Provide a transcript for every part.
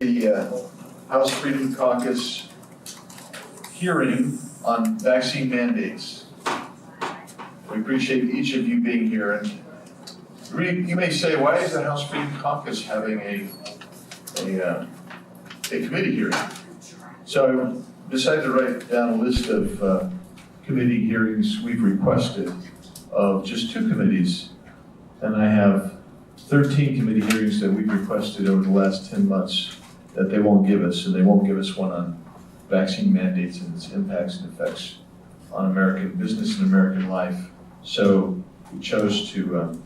The House Freedom Caucus hearing on vaccine mandates. We appreciate each of you being here. And you may say, why is the House Freedom Caucus having a committee hearing? So I decided to write down a list of committee hearings we've requested of just 2 committees. And I have 13 committee hearings that we've requested over the last 10 months that they won't give us, and they won't give us one on vaccine mandates and its impacts and effects on American business and American life. So we chose to,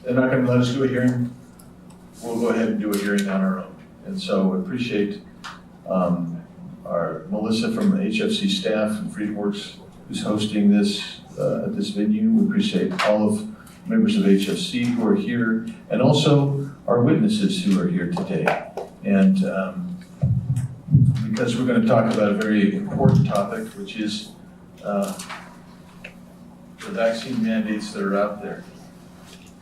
they're not going to let us do a hearing. We'll go ahead and do a hearing on our own. And so we appreciate our Melissa from the HFC staff and FreedomWorks who's hosting this at this venue. We appreciate all of members of HFC who are here, and also our witnesses who are here today. And because we're going to talk about a very important topic, which is the vaccine mandates that are out there.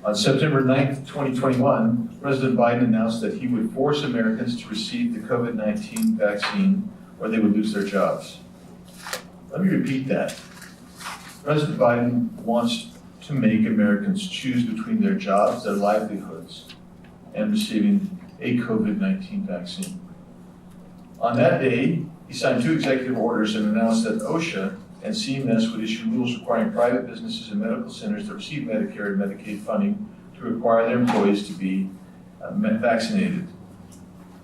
On September 9th, 2021, President Biden announced that he would force Americans to receive the COVID-19 vaccine or they would lose their jobs. Let me repeat that. President Biden wants to make Americans choose between their jobs, their livelihoods, and receiving a COVID-19 vaccine. On that day, he signed 2 executive orders and announced that OSHA and CMS would issue rules requiring private businesses and medical centers that receive Medicare and Medicaid funding to require their employees to be vaccinated.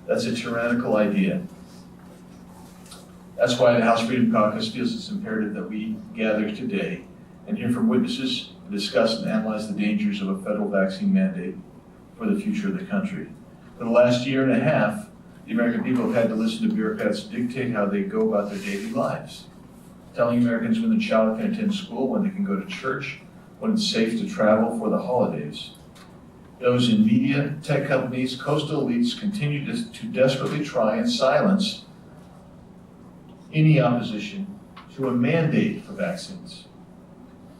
That's a tyrannical idea. That's why the House Freedom Caucus feels it's imperative that we gather today and hear from witnesses to discuss and analyze the dangers of a federal vaccine mandate for the future of the country. For the last year and a half, the American people have had to listen to bureaucrats dictate how they go about their daily lives, telling Americans when their child can attend school, when they can go to church, when it's safe to travel for the holidays. Those in media, tech companies, coastal elites continue to desperately try and silence any opposition to a mandate for vaccines.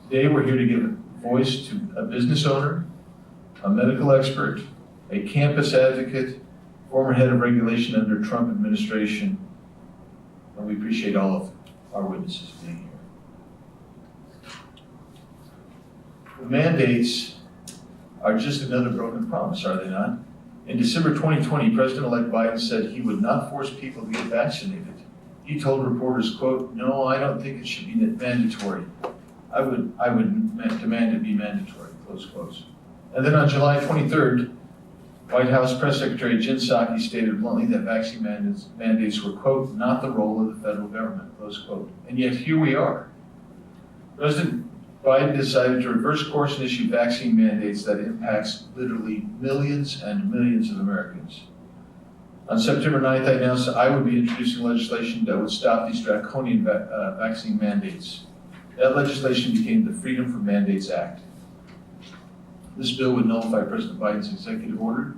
Today, we're here to give voice to a business owner, a medical expert, a campus advocate, former head of regulation under Trump administration, and we appreciate all of our witnesses being here. The mandates are just another broken promise, are they not? In December 2020, President-elect Biden said he would not force people to get vaccinated. He told reporters, quote, "No, I don't think it should be mandatory. I would demand it be mandatory," close quotes. And then on July 23rd, White House Press Secretary Jen Psaki stated bluntly that vaccine mandates were, quote, "not the role of the federal government," close quote. And yet here we are. President Biden decided to reverse course and issue vaccine mandates that impacts literally millions and millions of Americans. On September 9th, I announced that I would be introducing legislation that would stop these draconian vaccine mandates. That legislation became the Freedom from Mandates Act. This bill would nullify President Biden's executive order,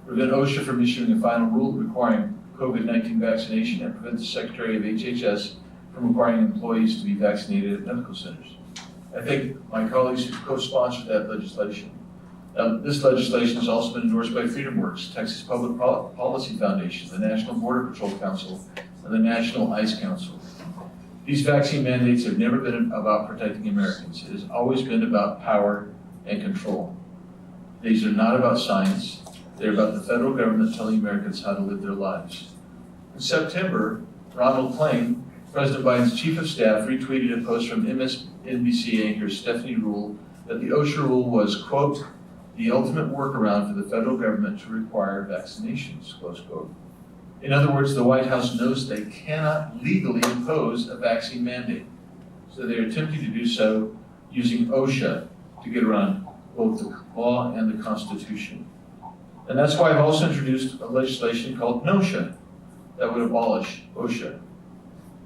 prevent OSHA from issuing a final rule requiring COVID-19 vaccination, and prevent the Secretary of HHS from requiring employees to be vaccinated at medical centers. I thank my colleagues who co-sponsored that legislation. This legislation has also been endorsed by FreedomWorks, Texas Public Policy Foundation, the National Border Patrol Council, and the National ICE Council. These vaccine mandates have never been about protecting Americans. It has always been about power and control. These are not about science. They're about the federal government telling Americans how to live their lives. In September, Ronald Klain, President Biden's chief of staff, retweeted a post from MSNBC anchor Stephanie Ruhle that the OSHA rule was, quote, "the ultimate workaround for the federal government to require vaccinations," close quote. In other words, the White House knows they cannot legally impose a vaccine mandate. So they're attempting to do so using OSHA to get around both the law and the Constitution. And that's why I've also introduced a legislation called NOSHA that would abolish OSHA.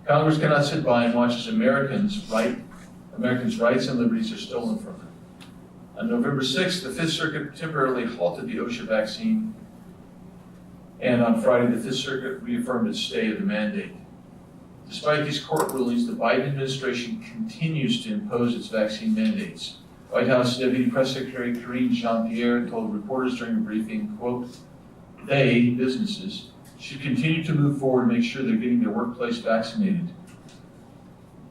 Congress cannot sit by and watch as Americans' rights and liberties are stolen from them. On November 6th, the Fifth Circuit temporarily halted the OSHA vaccine, and on Friday, the Fifth Circuit reaffirmed its stay of the mandate. Despite these court rulings, the Biden administration continues to impose its vaccine mandates. White House Deputy Press Secretary Karine Jean-Pierre told reporters during a briefing, quote, they, businesses, should continue to move forward and make sure they're getting their workplace vaccinated.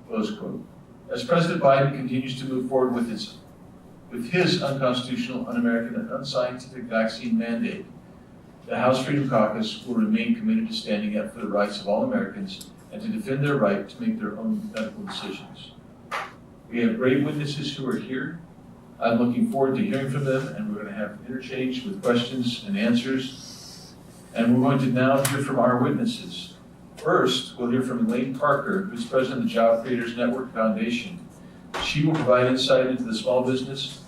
Close quote. As President Biden continues to move forward with his unconstitutional, un-American, and unscientific vaccine mandate, the House Freedom Caucus will remain committed to standing up for the rights of all Americans and to defend their right to make their own medical decisions. We have great witnesses who are here. I'm looking forward to hearing from them, and we're going to have interchange with questions and answers. And we're going to now hear from our witnesses. First, we'll hear from Elaine Parker, who's president of the Job Creators Network Foundation. She will provide insight into the small business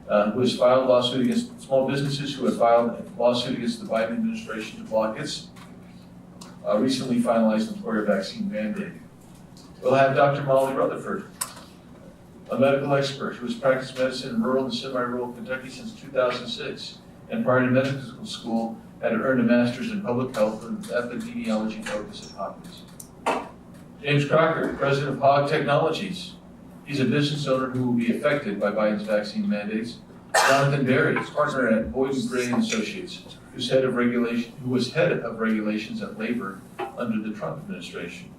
who has filed lawsuit against small businesses who have filed a lawsuit against the Biden administration to block its recently finalized employer vaccine mandate. We'll have Dr. Molly Rutherford, a medical expert who has practiced medicine in rural and semi-rural Kentucky since 2006, and prior to medical school had earned a master's in public health with epidemiology focus at Hopkins. James Crocker, president of Hog Technologies. He's a business owner who will be affected by Biden's vaccine mandates. Jonathan Berry, partner at Boyd & Gray & Associates, who was head of regulations at labor under the Trump administration.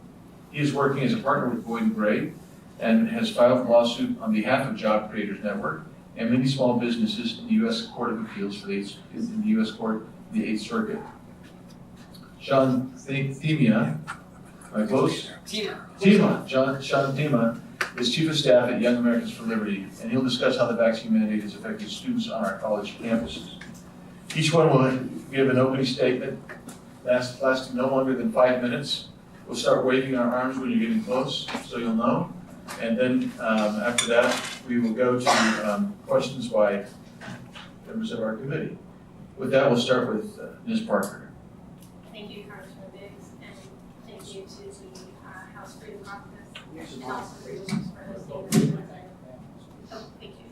He is working as a partner with Boyd & Gray and has filed a lawsuit on behalf of Job Creators Network and many small businesses in the U.S. Court of Appeals for the U.S. Court, the 8th Circuit. Sean Thema, am I close? Thema. Sean Thema is Chief of Staff at Young Americans for Liberty, and he'll discuss how the vaccine mandate has affected students on our college campuses. Each one will give an opening statement lasting no longer than 5 minutes. We'll start waving our arms when you're getting close, so you'll know. And then after that, we will go to questions by members of our committee. With that, we'll start with Ms. Parker. Thank you, Congressman Biggs, and thank you to the House Freedom Caucus and House Freedom for hosting this event. Oh, thank you.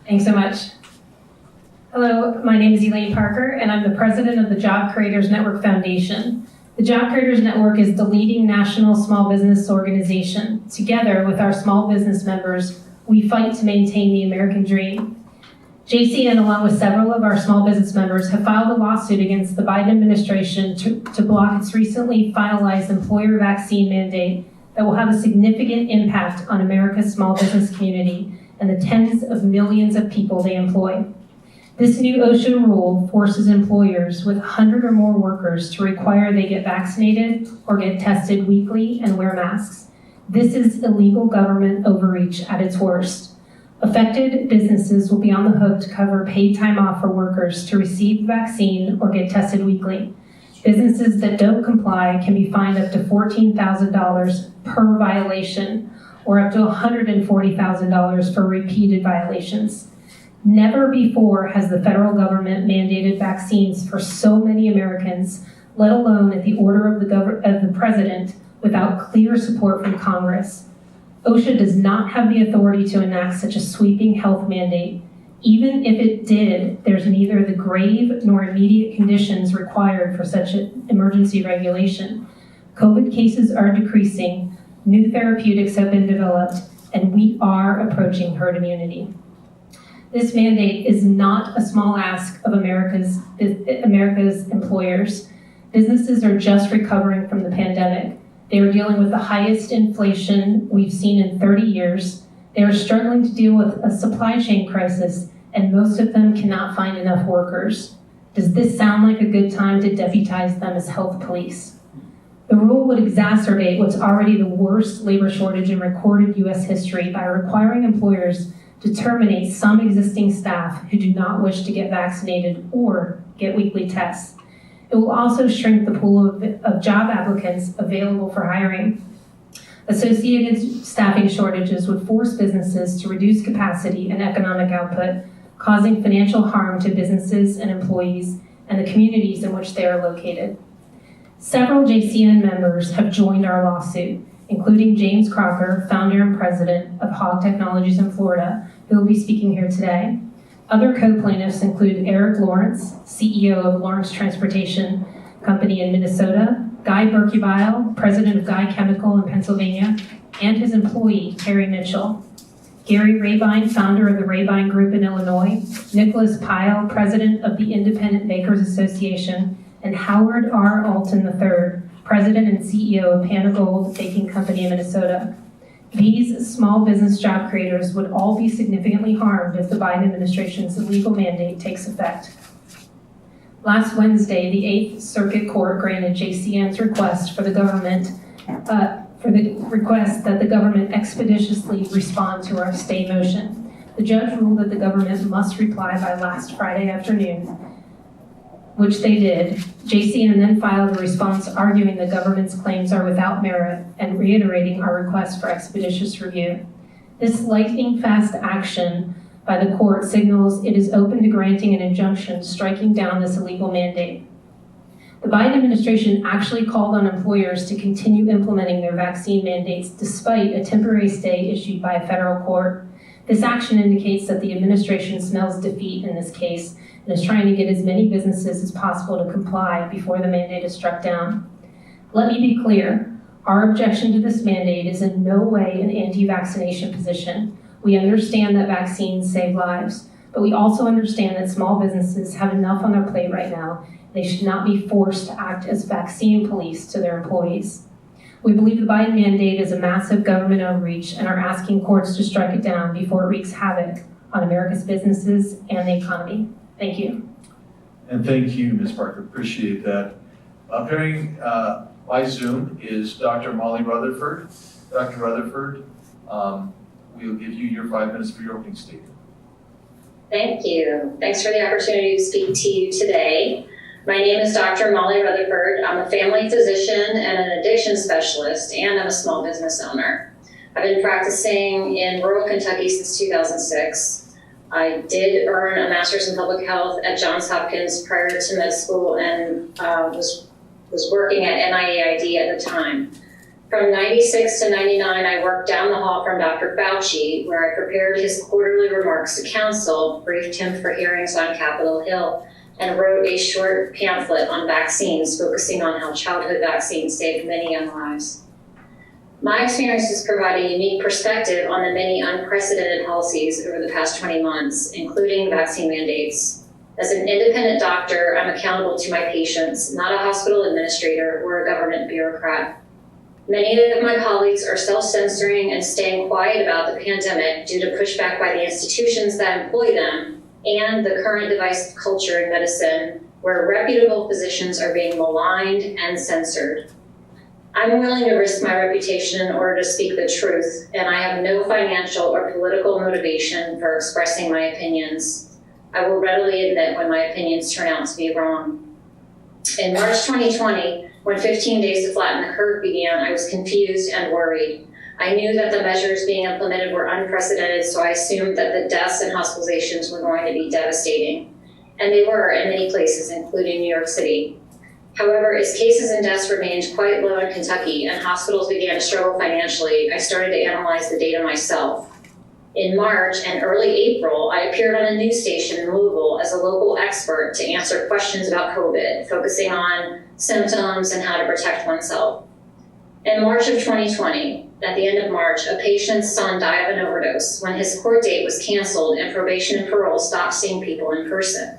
Thanks so much. Hello, my name is Elaine Parker, and I'm the president of the Job Creators Network Foundation. The Job Creators Network is the leading national small business organization. Together with our small business members, we fight to maintain the American dream. JCN, along with several of our small business members, have filed a lawsuit against the Biden administration to block its recently finalized employer vaccine mandate that will have a significant impact on America's small business community and the tens of millions of people they employ. This new OSHA rule forces employers with 100 or more workers to require they get vaccinated or get tested weekly and wear masks. This is illegal government overreach at its worst. Affected businesses will be on the hook to cover paid time off for workers to receive the vaccine or get tested weekly. Businesses that don't comply can be fined up to $14,000 per violation or up to $140,000 for repeated violations. Never before has the federal government mandated vaccines for so many Americans, let alone at the order of the president, without clear support from Congress. OSHA does not have the authority to enact such a sweeping health mandate. Even if it did, there's neither the grave nor immediate conditions required for such an emergency regulation. COVID cases are decreasing, new therapeutics have been developed, and we are approaching herd immunity. This mandate is not a small ask of America's employers. Businesses are just recovering from the pandemic. They are dealing with the highest inflation we've seen in 30 years. They are struggling to deal with a supply chain crisis, and most of them cannot find enough workers. Does this sound like a good time to deputize them as health police? The rule would exacerbate what's already the worst labor shortage in recorded U.S. history by requiring employers to terminate some existing staff who do not wish to get vaccinated or get weekly tests. It will also shrink the pool of job applicants available for hiring. Associated staffing shortages would force businesses to reduce capacity and economic output, causing financial harm to businesses and employees and the communities in which they are located. Several JCN members have joined our lawsuit, including James Crocker, founder and president of Hog Technologies in Florida, who will be speaking here today. Other co-plaintiffs include Eric Lawrence, CEO of Lawrence Transportation Company in Minnesota, Guy Berkebile, president of Guy Chemical in Pennsylvania, and his employee, Terry Mitchell. Gary Rabine, founder of the Rabine Group in Illinois, Nicholas Pyle, president of the Independent Bakers Association, and Howard R. Alton III, president and CEO of Panagold Baking Company in Minnesota. These small business job creators would all be significantly harmed if the Biden administration's illegal mandate takes effect. Last Wednesday, the 8th Circuit Court granted JCN's request for the government request that the government expeditiously respond to our stay motion. The judge ruled that the government must reply by last Friday afternoon, which they did. JCN then filed a response arguing the government's claims are without merit and reiterating our request for expeditious review. This lightning-fast action by the court signals it is open to granting an injunction striking down this illegal mandate. The Biden administration actually called on employers to continue implementing their vaccine mandates despite a temporary stay issued by a federal court. This action indicates that the administration smells defeat in this case and is trying to get as many businesses as possible to comply before the mandate is struck down. Let me be clear, our objection to this mandate is in no way an anti-vaccination position. We understand that vaccines save lives, but we also understand that small businesses have enough on their plate right now. They should not be forced to act as vaccine police to their employees. We believe the Biden mandate is a massive government overreach and are asking courts to strike it down before it wreaks havoc on America's businesses and the economy. Thank you. And thank you, Ms. Parker, appreciate that. Appearing by Zoom is Dr. Molly Rutherford. Dr. Rutherford, we'll give you your 5 minutes for your opening statement. Thank you. Thanks for the opportunity to speak to you today. My name is Dr. Molly Rutherford. I'm a family physician and an addiction specialist, and I'm a small business owner. I've been practicing in rural Kentucky since 2006. I did earn a master's in public health at Johns Hopkins prior to med school and was working at NIAID at the time. From 96 to 99, I worked down the hall from Dr. Fauci, where I prepared his quarterly remarks to council, briefed him for hearings on Capitol Hill, and wrote a short pamphlet on vaccines, focusing on how childhood vaccines saved many young lives. My experiences provide a unique perspective on the many unprecedented policies over the past 20 months, including vaccine mandates. As an independent doctor, I'm accountable to my patients, not a hospital administrator or a government bureaucrat. Many of my colleagues are self-censoring and staying quiet about the pandemic due to pushback by the institutions that employ them and the current divisive culture in medicine where reputable physicians are being maligned and censored. I'm willing to risk my reputation in order to speak the truth, and I have no financial or political motivation for expressing my opinions. I will readily admit when my opinions turn out to be wrong. In March 2020, when 15 days to flatten the curve began, I was confused and worried. I knew that the measures being implemented were unprecedented, so I assumed that the deaths and hospitalizations were going to be devastating. And they were in many places, including New York City. However, as cases and deaths remained quite low in Kentucky and hospitals began to struggle financially, I started to analyze the data myself. In March and early April, I appeared on a news station in Louisville as a local expert to answer questions about COVID, focusing on symptoms and how to protect oneself. In March of 2020, at the end of March, a patient's son died of an overdose when his court date was canceled and probation and parole stopped seeing people in person.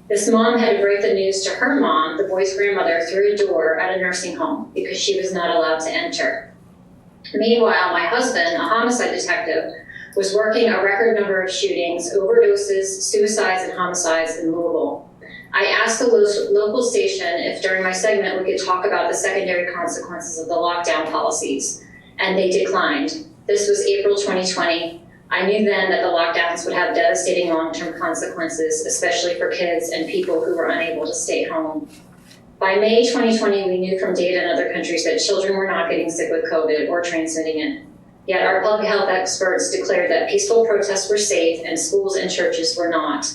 This mom had to break the news to her mom, the boy's grandmother, through a door at a nursing home because she was not allowed to enter. Meanwhile, my husband, a homicide detective, was working a record number of shootings, overdoses, suicides, and homicides in Louisville. I asked the local station if during my segment we could talk about the secondary consequences of the lockdown policies, and they declined. This was April 2020. I knew then that the lockdowns would have devastating long-term consequences, especially for kids and people who were unable to stay home. By May 2020, we knew from data in other countries that children were not getting sick with COVID or transmitting it. Yet our public health experts declared that peaceful protests were safe and schools and churches were not.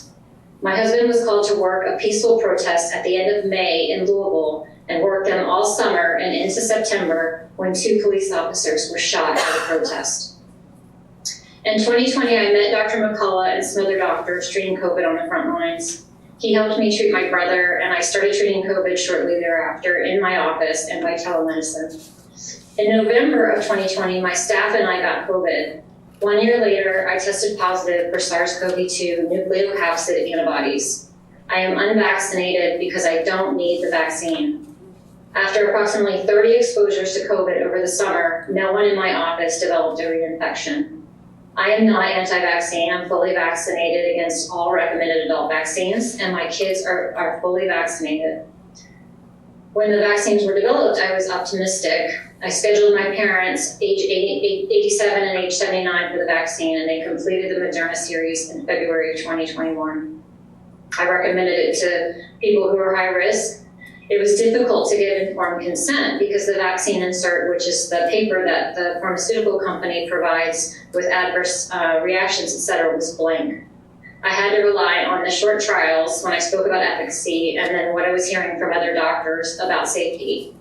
My husband was called to work a peaceful protest at the end of May in Louisville and worked them all summer and into September when 2 police officers were shot at a protest. In 2020, I met Dr. McCullough and some other doctors treating COVID on the front lines. He helped me treat my brother, and I started treating COVID shortly thereafter in my office and by telemedicine. In November of 2020, my staff and I got COVID. 1 year later, I tested positive for SARS-CoV-2 nucleocapsid antibodies. I am unvaccinated because I don't need the vaccine. After approximately 30 exposures to COVID over the summer, no one in my office developed a reinfection. I am not anti-vaccine. I'm fully vaccinated against all recommended adult vaccines, and my kids are fully vaccinated. When the vaccines were developed, I was optimistic. I scheduled my parents, age 87 and age 79, for the vaccine, and they completed the Moderna series in February of 2021. I recommended it to people who are high risk. It was difficult to give informed consent because the vaccine insert, which is the paper that the pharmaceutical company provides with adverse reactions, et cetera, was blank. I had to rely on the short trials when I spoke about efficacy and then what I was hearing from other doctors about safety.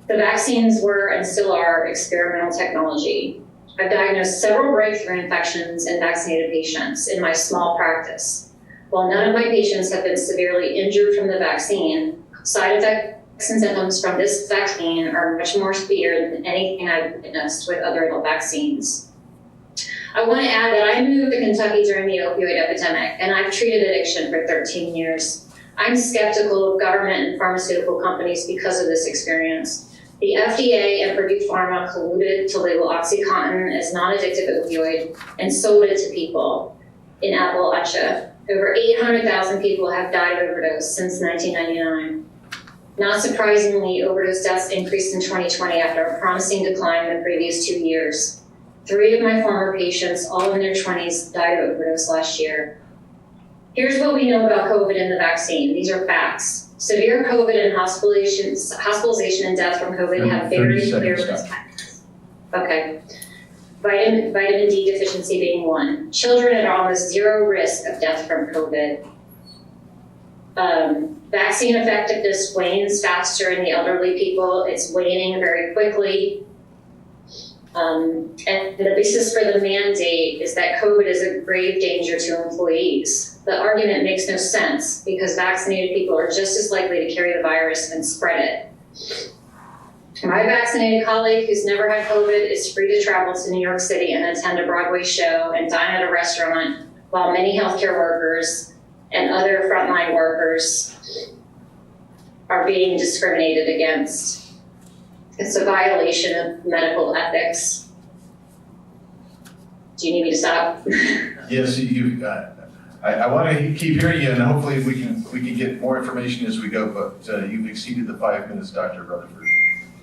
The vaccines were and still are experimental technology. I've diagnosed several breakthrough infections in vaccinated patients in my small practice. While none of my patients have been severely injured from the vaccine, side effects and symptoms from this vaccine are much more severe than anything I've witnessed with other adult vaccines. I want to add that I moved to Kentucky during the opioid epidemic, and I've treated addiction for 13 years. I'm skeptical of government and pharmaceutical companies because of this experience. The FDA and Purdue Pharma colluded to label OxyContin as non-addictive opioid and sold it to people in Appalachia. Over 800,000 people have died of overdose since 1999. Not surprisingly, overdose deaths increased in 2020 after a promising decline in the previous 2 years. 3 of my former patients, all in their 20s, died of overdose last year. Here's what we know about COVID and the vaccine. These are facts. Severe COVID and hospitalization and death from COVID have very clear risk factors. Okay. Vitamin D deficiency being one. Children at almost zero risk of death from COVID. Vaccine effectiveness wanes faster in the elderly people. It's waning very quickly. And the basis for the mandate is that COVID is a grave danger to employees. The argument makes no sense because vaccinated people are just as likely to carry the virus and spread it. My vaccinated colleague who's never had COVID is free to travel to New York City and attend a Broadway show and dine at a restaurant, while many healthcare workers and other frontline workers are being discriminated against. It's a violation of medical ethics. Do you need me to stop? Yes, I want to keep hearing you, and hopefully we can get more information as we go, but you've exceeded the 5 minutes, Dr. Rutherford.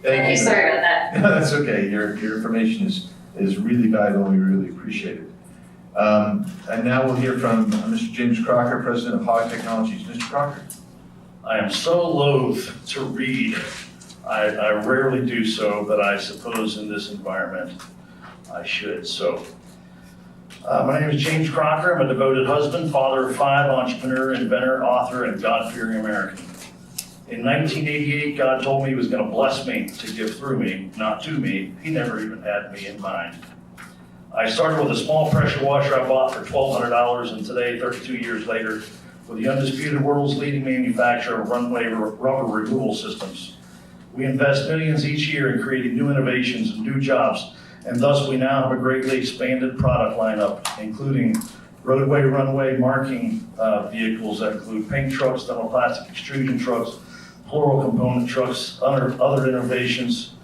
Thank you. Sorry about that. No, that's okay. Your information is really valuable, and we really appreciate it. And now we'll hear from Mr. James Crocker, President of Hog Technologies. Mr. Crocker. I am so loath to read. I rarely do so, but I suppose in this environment I should. So, my name is James Crocker. I'm a devoted husband, father of 5, entrepreneur, inventor, author, and God-fearing American. In 1988, God told me he was going to bless me to give through me, not to me. He never even had me in mind. I started with a small pressure washer I bought for $1,200, and today, 32 years later, with the undisputed world's leading manufacturer of runway rubber removal systems. We invest millions each year in creating new innovations and new jobs, and thus we now have a greatly expanded product lineup, including roadway, runway marking vehicles that include paint trucks, thermoplastic extrusion trucks, floral component trucks, other innovations.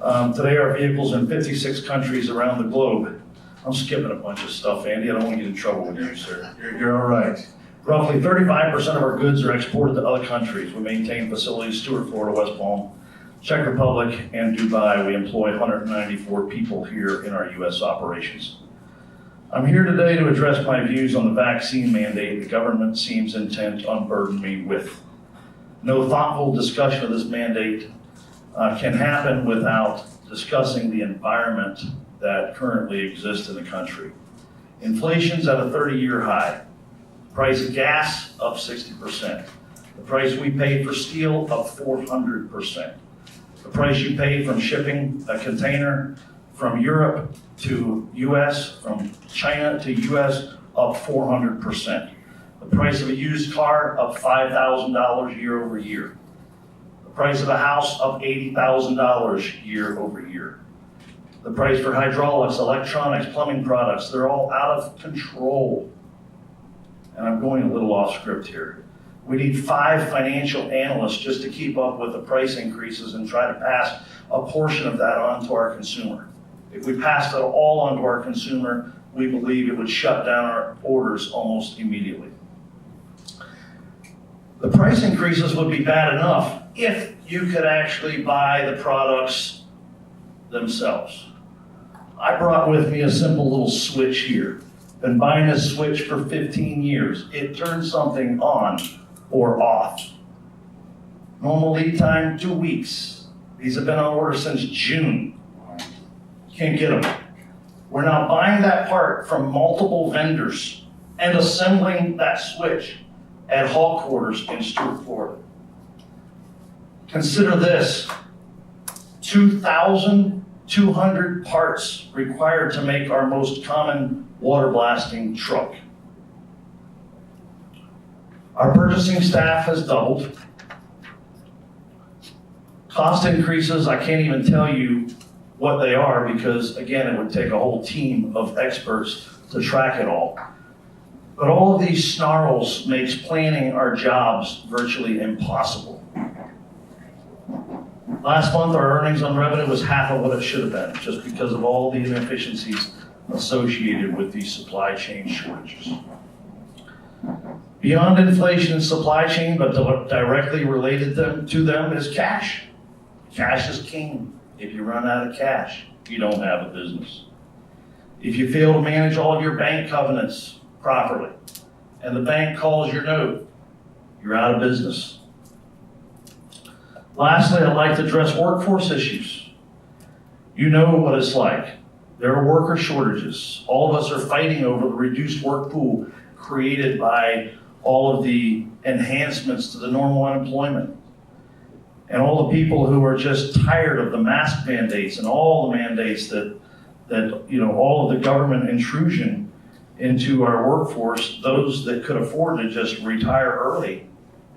Today our vehicles in 56 countries around the globe. I'm skipping a bunch of stuff, Andy. I don't want to get in trouble with you, sir. You're all right. Roughly 35% of our goods are exported to other countries. We maintain facilities in Stuart, Florida, West Palm, Czech Republic, and Dubai. We employ 194 people here in our U.S. operations. I'm here today to address my views on the vaccine mandate the government seems intent on burdening me with. No thoughtful discussion of this mandate can happen without discussing the environment that currently exists in the country. Inflation's at a 30-year high. Price of gas up 60%. The price we pay for steel up 400%. The price you pay from shipping a container from Europe to US, from China to US, up 400%. The price of a used car up $5,000 year over year. The price of a house up $80,000 year over year. The price for hydraulics, electronics, plumbing products, they're all out of control. And I'm going a little off script here. We need 5 financial analysts just to keep up with the price increases and try to pass a portion of that on to our consumer. If we passed it all on to our consumer, we believe it would shut down our orders almost immediately. The price increases would be bad enough if you could actually buy the products themselves. I brought with me a simple little switch here. Been buying this switch for 15 years. It turns something on or off. Normal lead time, 2 weeks. These have been on order since June. Can't get them. We're now buying that part from multiple vendors and assembling that switch at Hall Quarters in Stuart, Florida. Consider this, 2,200 parts required to make our most common water blasting truck. Our purchasing staff has doubled. Cost increases, I can't even tell you what they are because, again, it would take a whole team of experts to track it all. But all of these snarls makes planning our jobs virtually impossible. Last month, our earnings on revenue was half of what it should have been, just because of all the inefficiencies associated with these supply chain shortages. Beyond inflation and supply chain, but directly related to them is cash. Cash is king. If you run out of cash, you don't have a business. If you fail to manage all of your bank covenants properly, and the bank calls your note, you're out of business. Lastly, I'd like to address workforce issues. You know what it's like. There are worker shortages. All of us are fighting over the reduced work pool created by all of the enhancements to the normal unemployment. And all the people who are just tired of the mask mandates and all the mandates that all of the government intrusion into our workforce, those that could afford to just retire early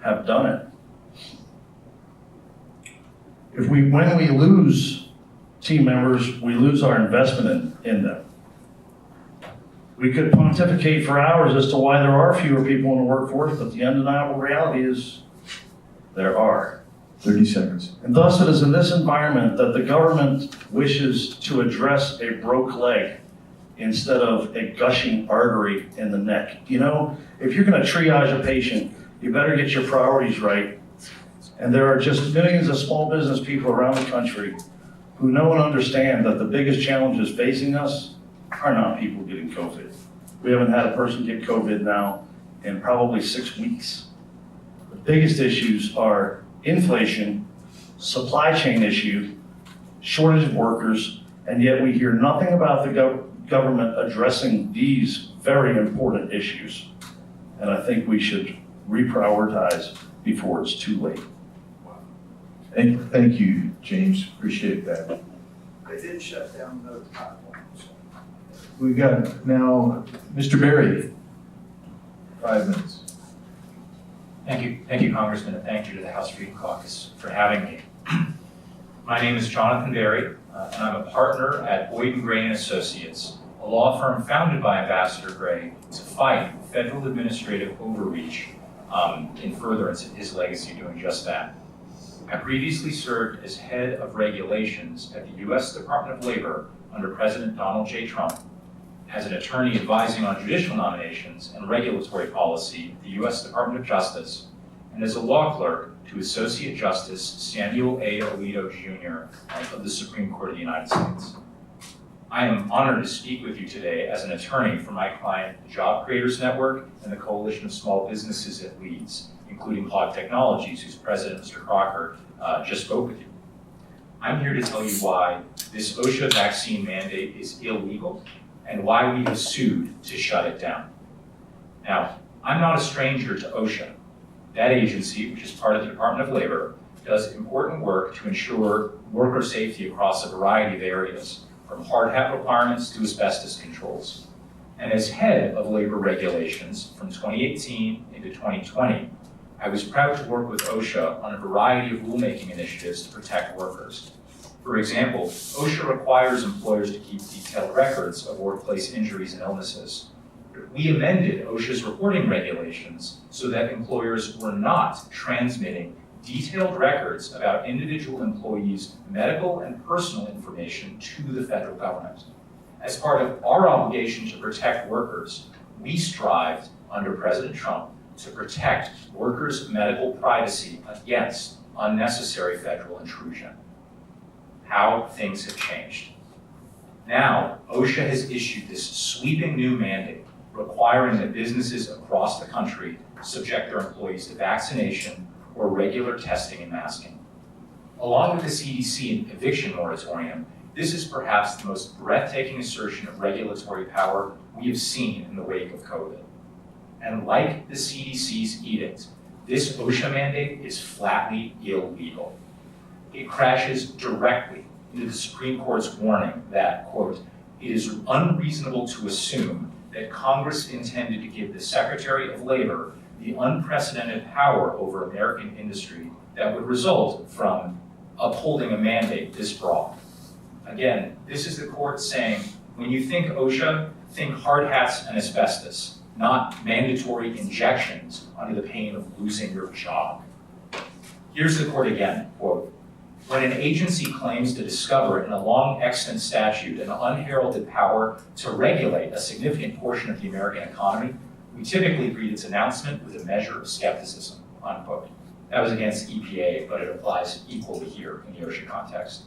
have done it. When we lose team members, we lose our investment in them. We could pontificate for hours as to why there are fewer people in the workforce, but the undeniable reality is there are. 30 seconds. And thus it is in this environment that the government wishes to address a broke leg instead of a gushing artery in the neck. You know, if you're going to triage a patient, you better get your priorities right. And there are just millions of small business people around the country who know and understand that the biggest challenges facing us are not people getting COVID. We haven't had a person get COVID now in probably 6 weeks. The biggest issues are inflation, supply chain issue, shortage of workers, and yet we hear nothing about the government addressing these very important issues. And I think we should reprioritize before it's too late. Thank you, James. Appreciate that. They did shut down those platforms. We got now Mr. Berry. 5 minutes. Thank you, Congressman, and thank you to the House Freedom Caucus for having me. My name is Jonathan Berry, and I'm a partner at Boyd & Gray & Associates, a law firm founded by Ambassador Gray to fight federal administrative overreach in furtherance of his legacy doing just that. I previously served as head of regulations at the U.S. Department of Labor under President Donald J. Trump, as an attorney advising on judicial nominations and regulatory policy at the U.S. Department of Justice, and as a law clerk to Associate Justice Samuel A. Alito, Jr. of the Supreme Court of the United States. I am honored to speak with you today as an attorney for my client, the Job Creators Network and the Coalition of Small Businesses it leads, including Hog Technologies, whose president, Mr. Crocker, just spoke with you. I'm here to tell you why this OSHA vaccine mandate is illegal and why we have sued to shut it down. Now, I'm not a stranger to OSHA. That agency, which is part of the Department of Labor, does important work to ensure worker safety across a variety of areas, from hard hat requirements to asbestos controls. And as head of labor regulations from 2018 into 2020, I was proud to work with OSHA on a variety of rulemaking initiatives to protect workers. For example, OSHA requires employers to keep detailed records of workplace injuries and illnesses. We amended OSHA's reporting regulations so that employers were not transmitting detailed records about individual employees' medical and personal information to the federal government. As part of our obligation to protect workers, we strived under President Trump to protect workers' medical privacy against unnecessary federal intrusion. How things have changed. Now, OSHA has issued this sweeping new mandate requiring that businesses across the country subject their employees to vaccination or regular testing and masking. Along with the CDC eviction moratorium, this is perhaps the most breathtaking assertion of regulatory power we have seen in the wake of COVID. And like the CDC's edict, this OSHA mandate is flatly illegal. It crashes directly into the Supreme Court's warning that, quote, it is unreasonable to assume that Congress intended to give the Secretary of Labor the unprecedented power over American industry that would result from upholding a mandate this broad. Again, this is the court saying, when you think OSHA, think hard hats and asbestos, not mandatory injections under the pain of losing your job. Here's the court again, quote, when an agency claims to discover in a long extant statute an unheralded power to regulate a significant portion of the American economy, we typically greet its announcement with a measure of skepticism, unquote. That was against EPA, but it applies equally here in the OSHA context.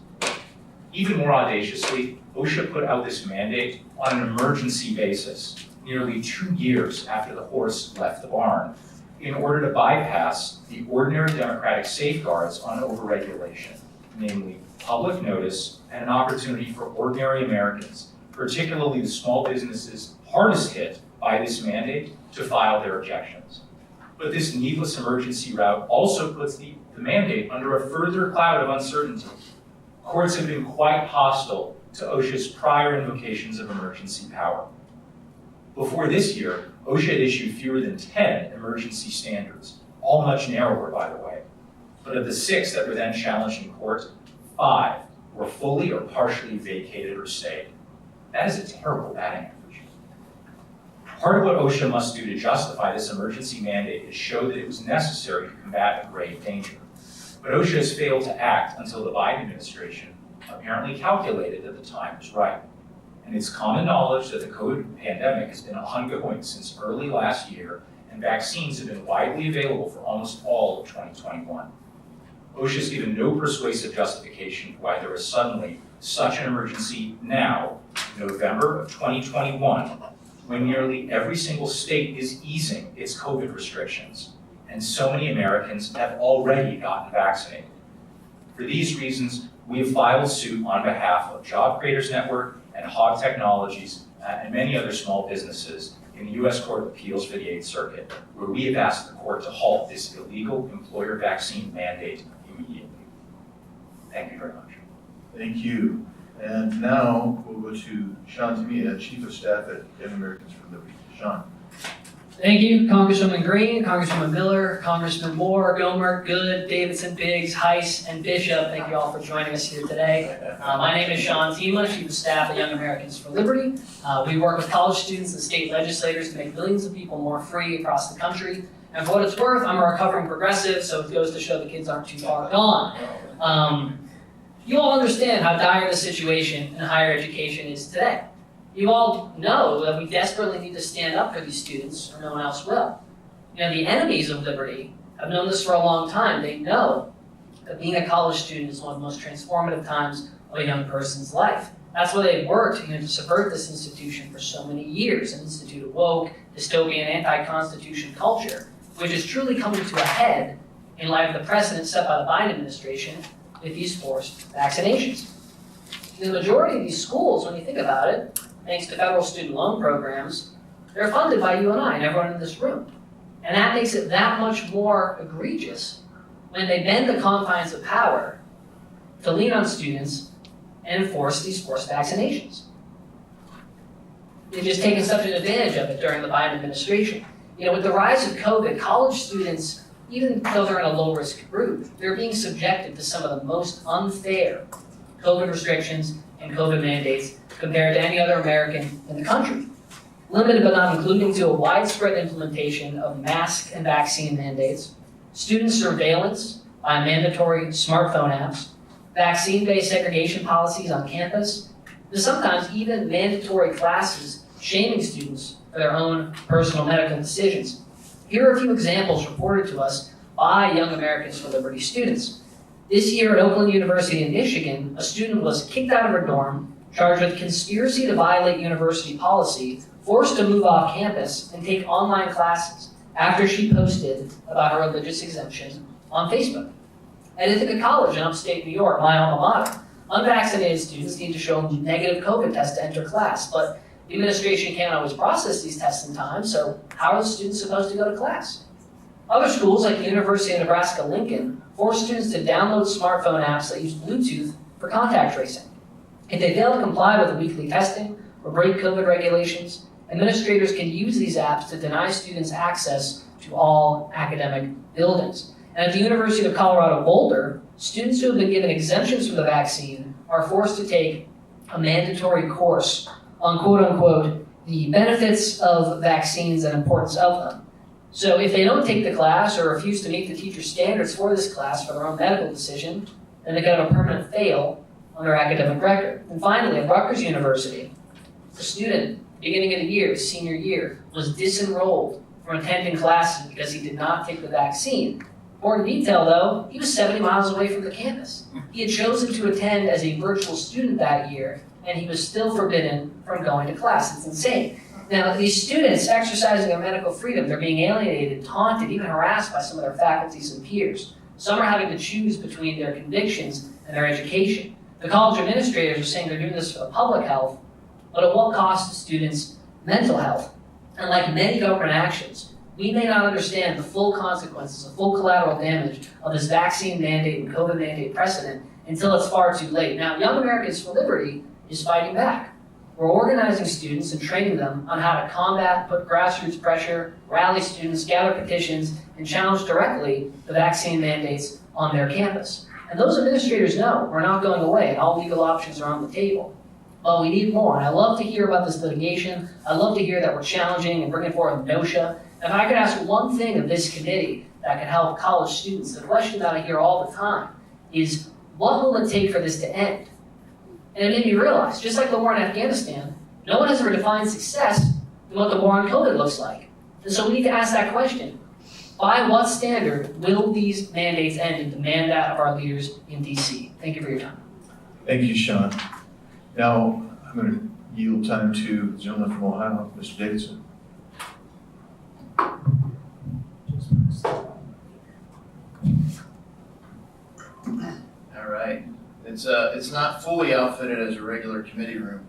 Even more audaciously, OSHA put out this mandate on an emergency basis, nearly 2 years after the horse left the barn, in order to bypass the ordinary democratic safeguards on overregulation, namely public notice and an opportunity for ordinary Americans, particularly the small businesses hardest hit by this mandate, to file their objections. But this needless emergency route also puts the mandate under a further cloud of uncertainty. Courts have been quite hostile to OSHA's prior invocations of emergency power. Before this year, OSHA had issued fewer than 10 emergency standards, all much narrower, by the way. But of the 6 that were then challenged in court, 5 were fully or partially vacated or stayed. That is a terrible batting average. Part of what OSHA must do to justify this emergency mandate is show that it was necessary to combat a grave danger. But OSHA has failed to act until the Biden administration apparently calculated that the time was right. And it's common knowledge that the COVID pandemic has been ongoing since early last year, and vaccines have been widely available for almost all of 2021. OSHA has given no persuasive justification for why there is suddenly such an emergency now, in November of 2021, when nearly every single state is easing its COVID restrictions, and so many Americans have already gotten vaccinated. For these reasons, we have filed suit on behalf of Job Creators Network and Hog Technologies and many other small businesses in the U.S. Court of Appeals for the 8th Circuit, where we have asked the court to halt this illegal employer vaccine mandate immediately. Thank you very much. Thank you. And now we'll go to Sean Tamia, Chief of Staff at Young Americans for Liberty. Sean. Thank you, Congresswoman Green, Congresswoman Miller, Congressman Moore, Gomer, Good, Davidson, Biggs, Heiss, and Bishop. Thank you all for joining us here today. My name is Sean Tima, Chief of Staff at Young Americans for Liberty. We work with college students and state legislators to make millions of people more free across the country. And for what it's worth, I'm a recovering progressive, so it goes to show the kids aren't too far gone. You all understand how dire the situation in higher education is today. You all know that we desperately need to stand up for these students, or no one else will. You know, the enemies of liberty have known this for a long time. They know that being a college student is one of the most transformative times of a young person's life. That's why they've worked to subvert this institution for so many years, an institute of woke, dystopian, anti-constitution culture, which is truly coming to a head in light of the precedent set by the Biden administration with these forced vaccinations. The majority of these schools, when you think about it, thanks to federal student loan programs, they're funded by you and I and everyone in this room. And that makes it that much more egregious when they bend the confines of power to lean on students and enforce these forced vaccinations. They've just taken such an advantage of it during the Biden administration. With the rise of COVID, college students, even though they're in a low-risk group, they're being subjected to some of the most unfair COVID restrictions and COVID mandates compared to any other American in the country. Limited but not including to a widespread implementation of mask and vaccine mandates, student surveillance by mandatory smartphone apps, vaccine-based segregation policies on campus, to sometimes even mandatory classes shaming students for their own personal medical decisions. Here are a few examples reported to us by Young Americans for Liberty students. This year at Oakland University in Michigan, a student was kicked out of her dorm, charged with conspiracy to violate university policy, forced to move off campus and take online classes after she posted about her religious exemption on Facebook. At Ithaca College in upstate New York, my alma mater, unvaccinated students need to show a negative COVID test to enter class, but the administration can't always process these tests in time, so how are the students supposed to go to class? Other schools, like the University of Nebraska-Lincoln, force students to download smartphone apps that use Bluetooth for contact tracing. If they fail to comply with the weekly testing or break COVID regulations, administrators can use these apps to deny students access to all academic buildings. And at the University of Colorado Boulder, students who have been given exemptions from the vaccine are forced to take a mandatory course on quote-unquote the benefits of vaccines and importance of them. So if they don't take the class or refuse to meet the teacher's standards for this class for their own medical decision, then they could have a permanent fail on their academic record. And finally, at Rutgers University, a student, beginning of the year, his senior year, was disenrolled from attending classes because he did not take the vaccine. Important detail though, he was 70 miles away from the campus. He had chosen to attend as a virtual student that year, and he was still forbidden from going to class. It's insane. Now, these students exercising their medical freedom, they're being alienated, taunted, even harassed by some of their faculties and peers. Some are having to choose between their convictions and their education. The college administrators are saying they're doing this for the public health, but at what cost to students' mental health? And like many government actions, we may not understand the full consequences, the full collateral damage of this vaccine mandate and COVID mandate precedent until it's far too late. Now, Young Americans for Liberty is fighting back. We're organizing students and training them on how to combat, put grassroots pressure, rally students, gather petitions, and challenge directly the vaccine mandates on their campus. And those administrators know we're not going away and all legal options are on the table. But we need more, and I love to hear about this litigation. I love to hear that we're challenging and bringing forward NOSHA. If I could ask one thing of this committee that could help college students, the question that I hear all the time is, what will it take for this to end? And it made me realize, just like the war in Afghanistan, no one has ever defined success than what the war on COVID looks like. And so we need to ask that question. By what standard will these mandates end and demand that of our leaders in DC? Thank you for your time. Thank you, Sean. Now, I'm going to yield time to the gentleman from Ohio, Mr. Davidson. All right. It's not fully outfitted as a regular committee room,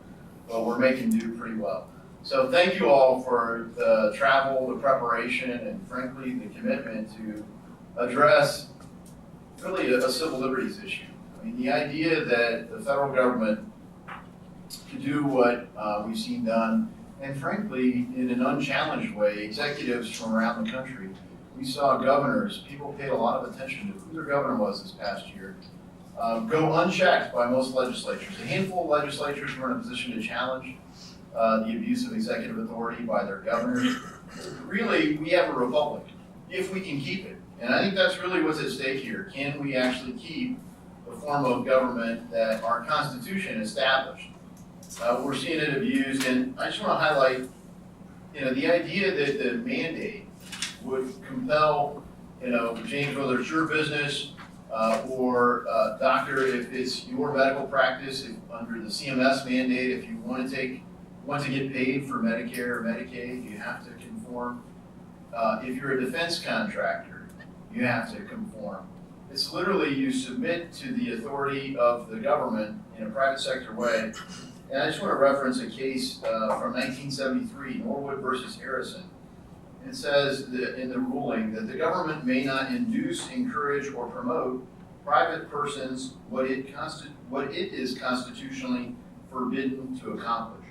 but we're making do pretty well. So thank you all for the travel, the preparation, and frankly, the commitment to address really a civil liberties issue. I mean, the idea that the federal government could do what we've seen done, and frankly, in an unchallenged way, executives from around the country, we saw governors, people paid a lot of attention to who their governor was this past year, go unchecked by most legislatures. A handful of legislatures were in a position to challenge the abuse of executive authority by their governors. Really, we have a republic, if we can keep it. And I think that's really what's at stake here. Can we actually keep the form of government that our Constitution established? We're seeing it abused, and I just want to highlight, the idea that the mandate would compel, James, whether it's your business or doctor, if it's your medical practice, if under the CMS mandate, if you want to get paid for Medicare or Medicaid, you have to conform. If you're a defense contractor, you have to conform. It's literally you submit to the authority of the government in a private sector way. And I just want to reference a case from 1973, Norwood versus Harrison. It says in the ruling that the government may not induce, encourage, or promote private persons what it is constitutionally forbidden to accomplish.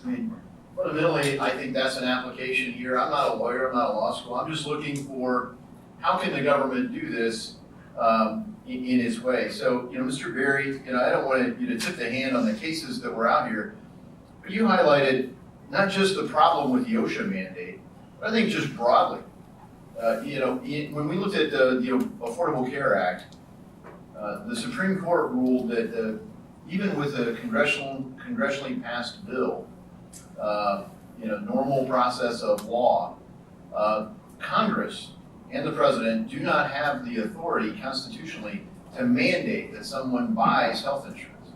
I mean, fundamentally, I think that's an application here. I'm not a lawyer, I'm not a law school. I'm just looking for how can the government do this in its way. So, Mr. Berry, I don't want you to tip the hand on the cases that were out here, but you highlighted not just the problem with the OSHA mandate, but I think just broadly. When we looked at the Affordable Care Act, the Supreme Court ruled that even with a congressionally passed bill, normal process of law, Congress and the president do not have the authority constitutionally to mandate that someone buys health insurance.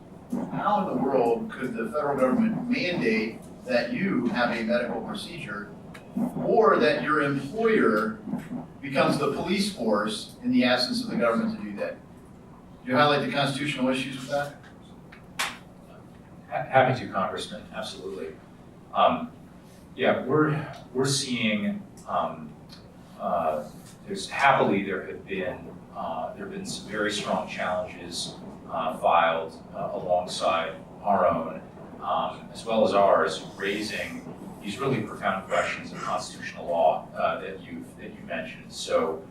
How in the world could the federal government mandate that you have a medical procedure or that your employer becomes the police force in the absence of the government to do that? Do you highlight the constitutional issues with that? Happy to, Congressman, absolutely. We're seeing, there have been some very strong challenges filed alongside our own, as well as ours, raising these really profound questions of constitutional law that you mentioned. So,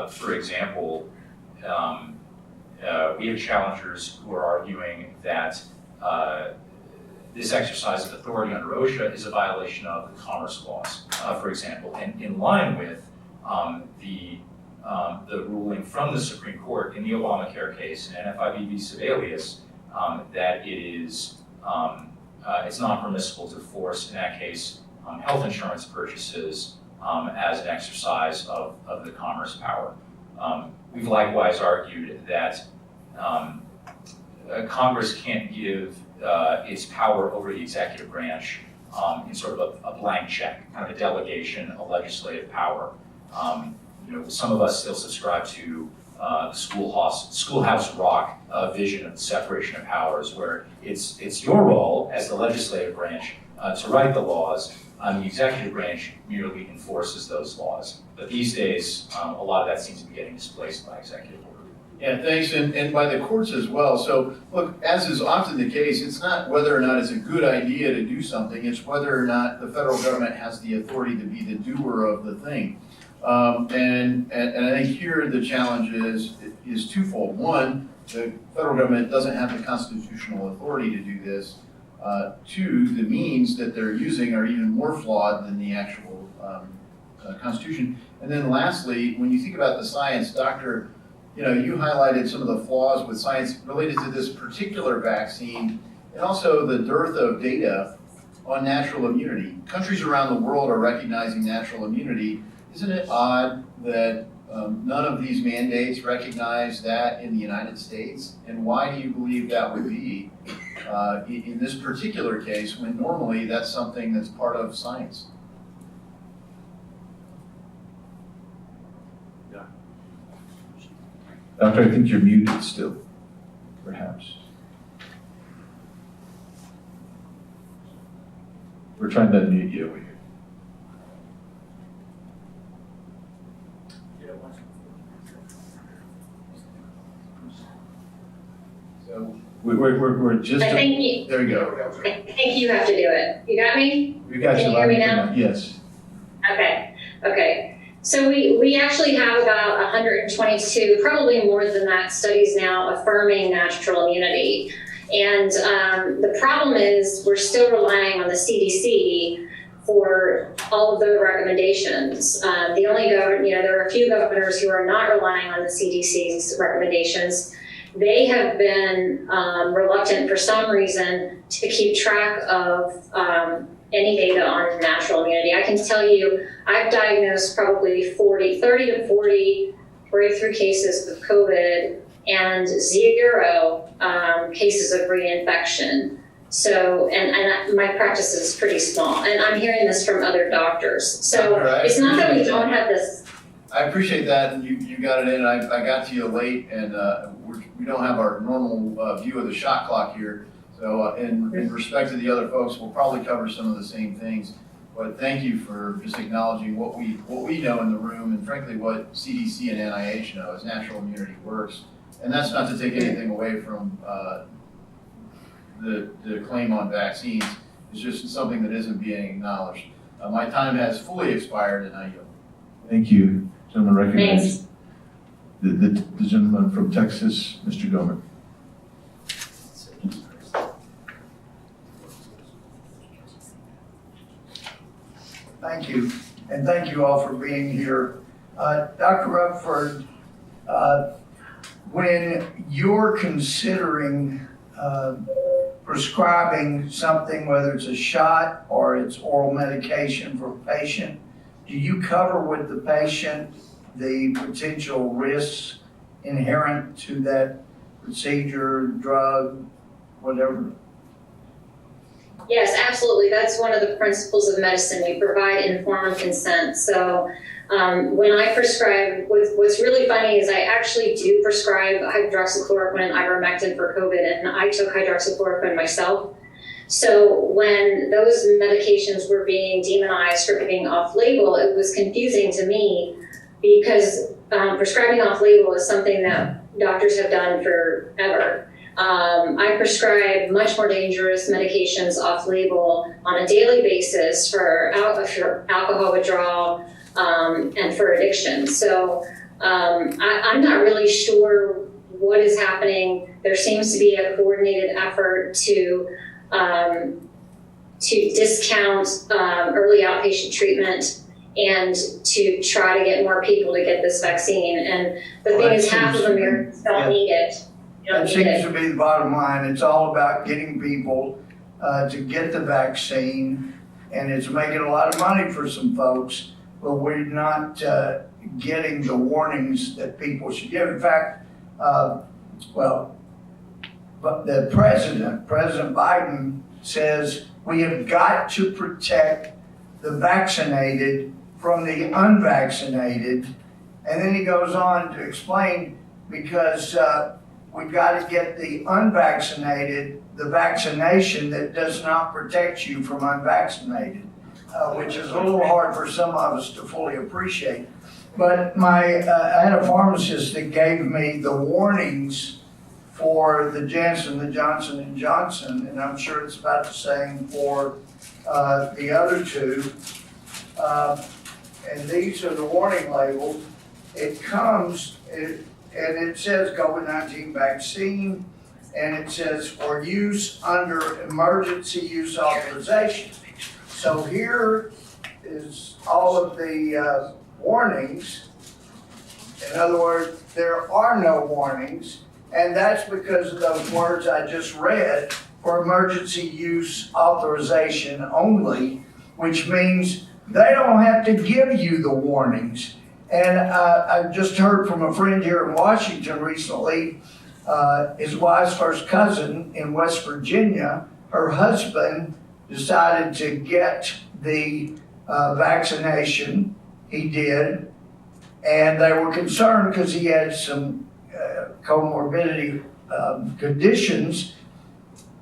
for example, we have challengers who are arguing that this exercise of authority under OSHA is a violation of the commerce clause, for example, and in line with the ruling from the Supreme Court in the Obamacare case and NFIB v. Sebelius that it is it's not permissible to force, in that case, health insurance purchases as an exercise of the commerce power. We've likewise argued that Congress can't give its power over the executive branch in sort of a blank check, kind of a delegation of legislative power. Some of us still subscribe to the Schoolhouse Rock vision of the separation of powers, where it's your role as the legislative branch to write the laws, and the executive branch merely enforces those laws. But these days, a lot of that seems to be getting displaced by executive order. Yeah, thanks, and by the courts as well. So, look, as is often the case, it's not whether or not it's a good idea to do something, it's whether or not the federal government has the authority to be the doer of the thing. And I think here the challenge is twofold. One, the federal government doesn't have the constitutional authority to do this. Two, the means that they're using are even more flawed than the actual Constitution. And then lastly, when you think about the science, Doctor, you highlighted some of the flaws with science related to this particular vaccine, and also the dearth of data on natural immunity. Countries around the world are recognizing natural immunity. Isn't it odd that none of these mandates recognize that in the United States? And why do you believe that would be in this particular case, when normally that's something that's part of science? Doctor, I think you're muted still, perhaps. We're trying to unmute you over here. So We're just. I think there we go. I think you have to do it. You got me? We got Can you you hear me loud now? Yes. Okay. So we actually have about 122, probably more than that, studies now affirming natural immunity. And the problem is we're still relying on the CDC for all of the recommendations. The only there are a few governors who are not relying on the CDC's recommendations. They have been reluctant for some reason to keep track of any data on natural immunity. I can tell you, I've diagnosed probably 30 to 40 breakthrough cases of COVID and 0 cases of reinfection. So, and my practice is pretty small, and I'm hearing this from other doctors. So it's not that we don't have this. I appreciate that, and you got it in. I got to you late, and we don't have our normal view of the shot clock here. So in respect to the other folks, we'll probably cover some of the same things. But thank you for just acknowledging what we know in the room, and frankly what CDC and NIH know as natural immunity works. And that's not to take anything away from the claim on vaccines. It's just something that isn't being acknowledged. My time has fully expired, and I yield. Thank you. Gentleman recognized. The gentleman from Texas, Mr. Gomer. Thank you, and thank you all for being here. Dr. Rutherford, when you're considering prescribing something, whether it's a shot or it's oral medication for a patient, do you cover with the patient the potential risks inherent to that procedure, drug, whatever? Yes, absolutely. That's one of the principles of medicine. We provide informed consent. So when I prescribe, what's really funny is I actually do prescribe hydroxychloroquine and ivermectin for COVID, and I took hydroxychloroquine myself. So when those medications were being demonized for being off-label, it was confusing to me because prescribing off-label is something that doctors have done forever. I prescribe much more dangerous medications off-label on a daily basis for alcohol withdrawal and for addiction. So I'm not really sure what is happening. There seems to be a coordinated effort to discount early outpatient treatment and to try to get more people to get this vaccine. And the thing is, half of Americans don't need it. That seems to be the bottom line. It's all about getting people to get the vaccine, and it's making a lot of money for some folks, but we're not getting the warnings that people should get. In fact, but the President Biden says we have got to protect the vaccinated from the unvaccinated, and then he goes on to explain because we've got to get the unvaccinated the vaccination that does not protect you from unvaccinated, which is a little hard for some of us to fully appreciate. But I had a pharmacist that gave me the warnings for the Johnson & Johnson, and I'm sure it's about the same for the other two. And these are the warning labels. It comes, and it says COVID-19 vaccine, and it says for use under emergency use authorization. So here is all of the warnings. In other words, there are no warnings, and that's because of those words I just read, for emergency use authorization only, which means they don't have to give you the warnings. And I just heard from a friend here in Washington recently, his wife's first cousin in West Virginia, her husband decided to get the vaccination. He did, and they were concerned because he had some comorbidity conditions.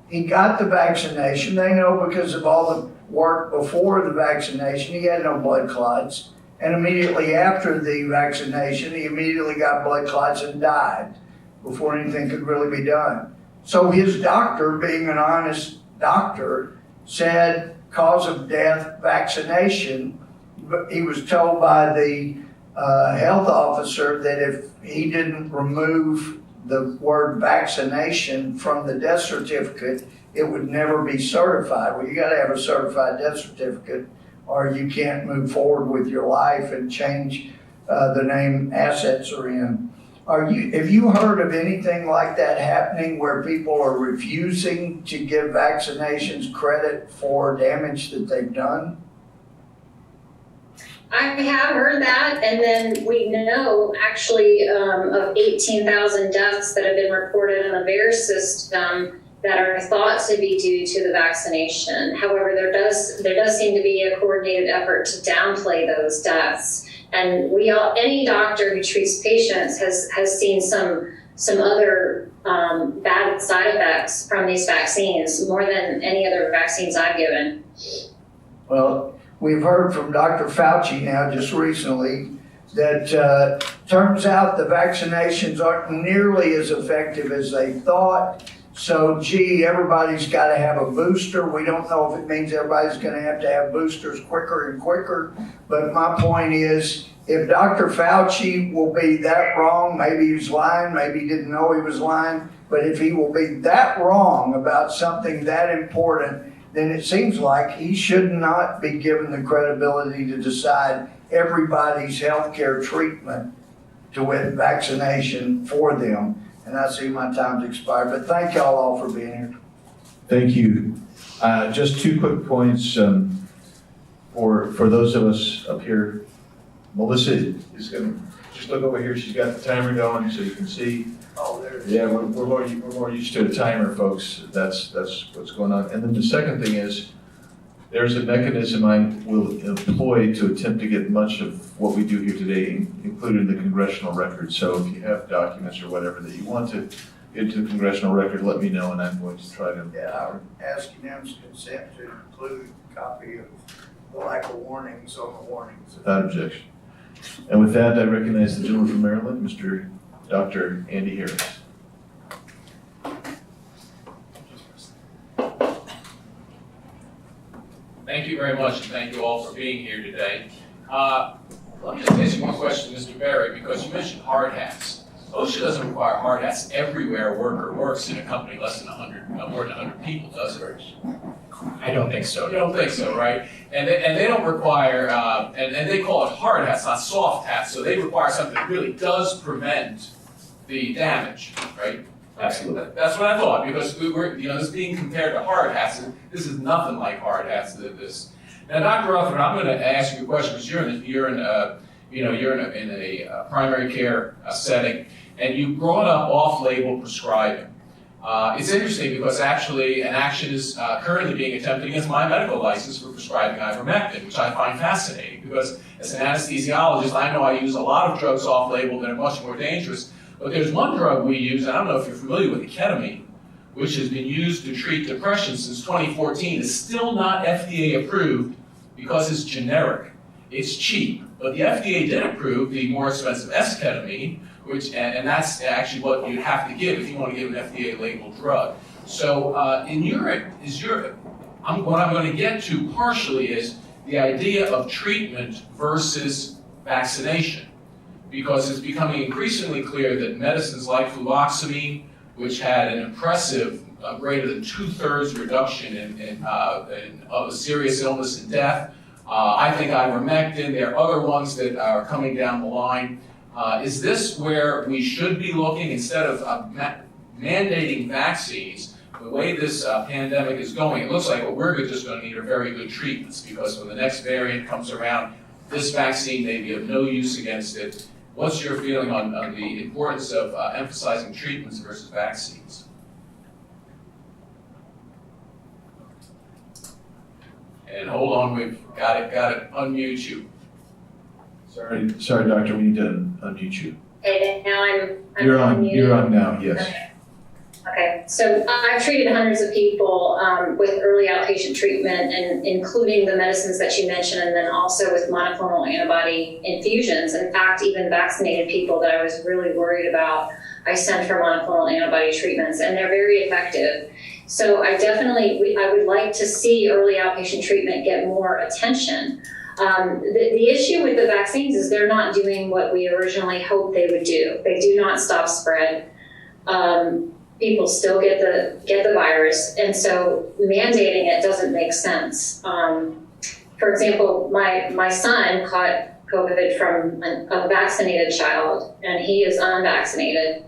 He got the vaccination. They know because of all the work before the vaccination, he had no blood clots. And immediately after the vaccination, he immediately got blood clots and died before anything could really be done. So his doctor, being an honest doctor, said cause of death, vaccination. But he was told by the health officer that if he didn't remove the word vaccination from the death certificate, it would never be certified. Well, you got to have a certified death certificate, or you can't move forward with your life and change the name assets are in. Have you heard of anything like that happening where people are refusing to give vaccinations credit for damage that they've done? I have heard that, and then we know actually of 18,000 deaths that have been reported in the VAERS system that are thought to be due to the vaccination. However, there does seem to be a coordinated effort to downplay those deaths. And any doctor who treats patients has seen some other bad side effects from these vaccines, more than any other vaccines I've given. Well, we've heard from Dr. Fauci now just recently that turns out the vaccinations aren't nearly as effective as they thought. So, everybody's got to have a booster. We don't know if it means everybody's going to have boosters quicker and quicker. But my point is, if Dr. Fauci will be that wrong, maybe he's lying, maybe he didn't know he was lying, but if he will be that wrong about something that important, then it seems like he should not be given the credibility to decide everybody's healthcare treatment to with vaccination for them. And I see my time's expired, but thank y'all all for being here. Thank you. Just 2 quick points for those of us up here. Melissa is going to just look over here. She's got the timer going so you can see. Oh, there it is. Yeah, we're more used to a timer, folks. That's what's going on. And then the second thing is, there's a mechanism I will employ to attempt to get much of what we do here today included in the congressional record. So if you have documents or whatever that you want to get to the congressional record, let me know, and I'm going to try to. Yeah, I'm asking them consent to include a copy of the lack of warnings on the warnings. Without objection. And with that, I recognize the gentleman from Maryland, Mr. Dr. Andy Harris. Thank you very much, and thank you all for being here today. Let me just ask you one question, Mr. Berry, because you mentioned hard hats. OSHA doesn't require hard hats everywhere a worker works in a company less than 100, more than 100 people, does it? I don't think so. You don't think so, right? And they don't require, and they call it hard hats, not soft hats, so they require something that really does prevent the damage, right? Absolutely. That's what I thought, because we were, this being compared to hard hats, this is nothing like hard hats. This. Now, Dr. Rutherford, I'm going to ask you a question because you're in a primary care setting, and you've brought up off-label prescribing. It's interesting because actually an action is currently being attempted against my medical license for prescribing ivermectin, which I find fascinating because as an anesthesiologist, I know I use a lot of drugs off-label that are much more dangerous. But there's one drug we use, I don't know if you're familiar with ketamine, which has been used to treat depression since 2014. It's still not FDA approved because it's generic. It's cheap. But the FDA did approve the more expensive esketamine, and that's actually what you'd have to give if you want to give an FDA-labeled drug. So what I'm going to get to partially is the idea of treatment versus vaccination. Because it's becoming increasingly clear that medicines like fluvoxamine, which had an impressive greater than 2/3 reduction in serious illness and death. I think ivermectin, there are other ones that are coming down the line. Is this where we should be looking instead of mandating vaccines? The way this pandemic is going, it looks like what we're just going to need are very good treatments because when the next variant comes around, this vaccine may be of no use against it. What's your feeling on the importance of emphasizing treatments versus vaccines? And hold on, we've got it. Unmute you. Sorry, doctor, we need to unmute you. Okay, now I'm You're on unmuted. now, yes. Okay, so I've treated hundreds of people with early outpatient treatment, and including the medicines that you mentioned, and then also with monoclonal antibody infusions. In fact, even vaccinated people that I was really worried about, I sent for monoclonal antibody treatments, and they're very effective. So I would like to see early outpatient treatment get more attention. The issue with the vaccines is they're not doing what we originally hoped they would do. They do not stop spread. People still get the virus, and so mandating it doesn't make sense. For example, my son caught COVID from a vaccinated child, and he is unvaccinated.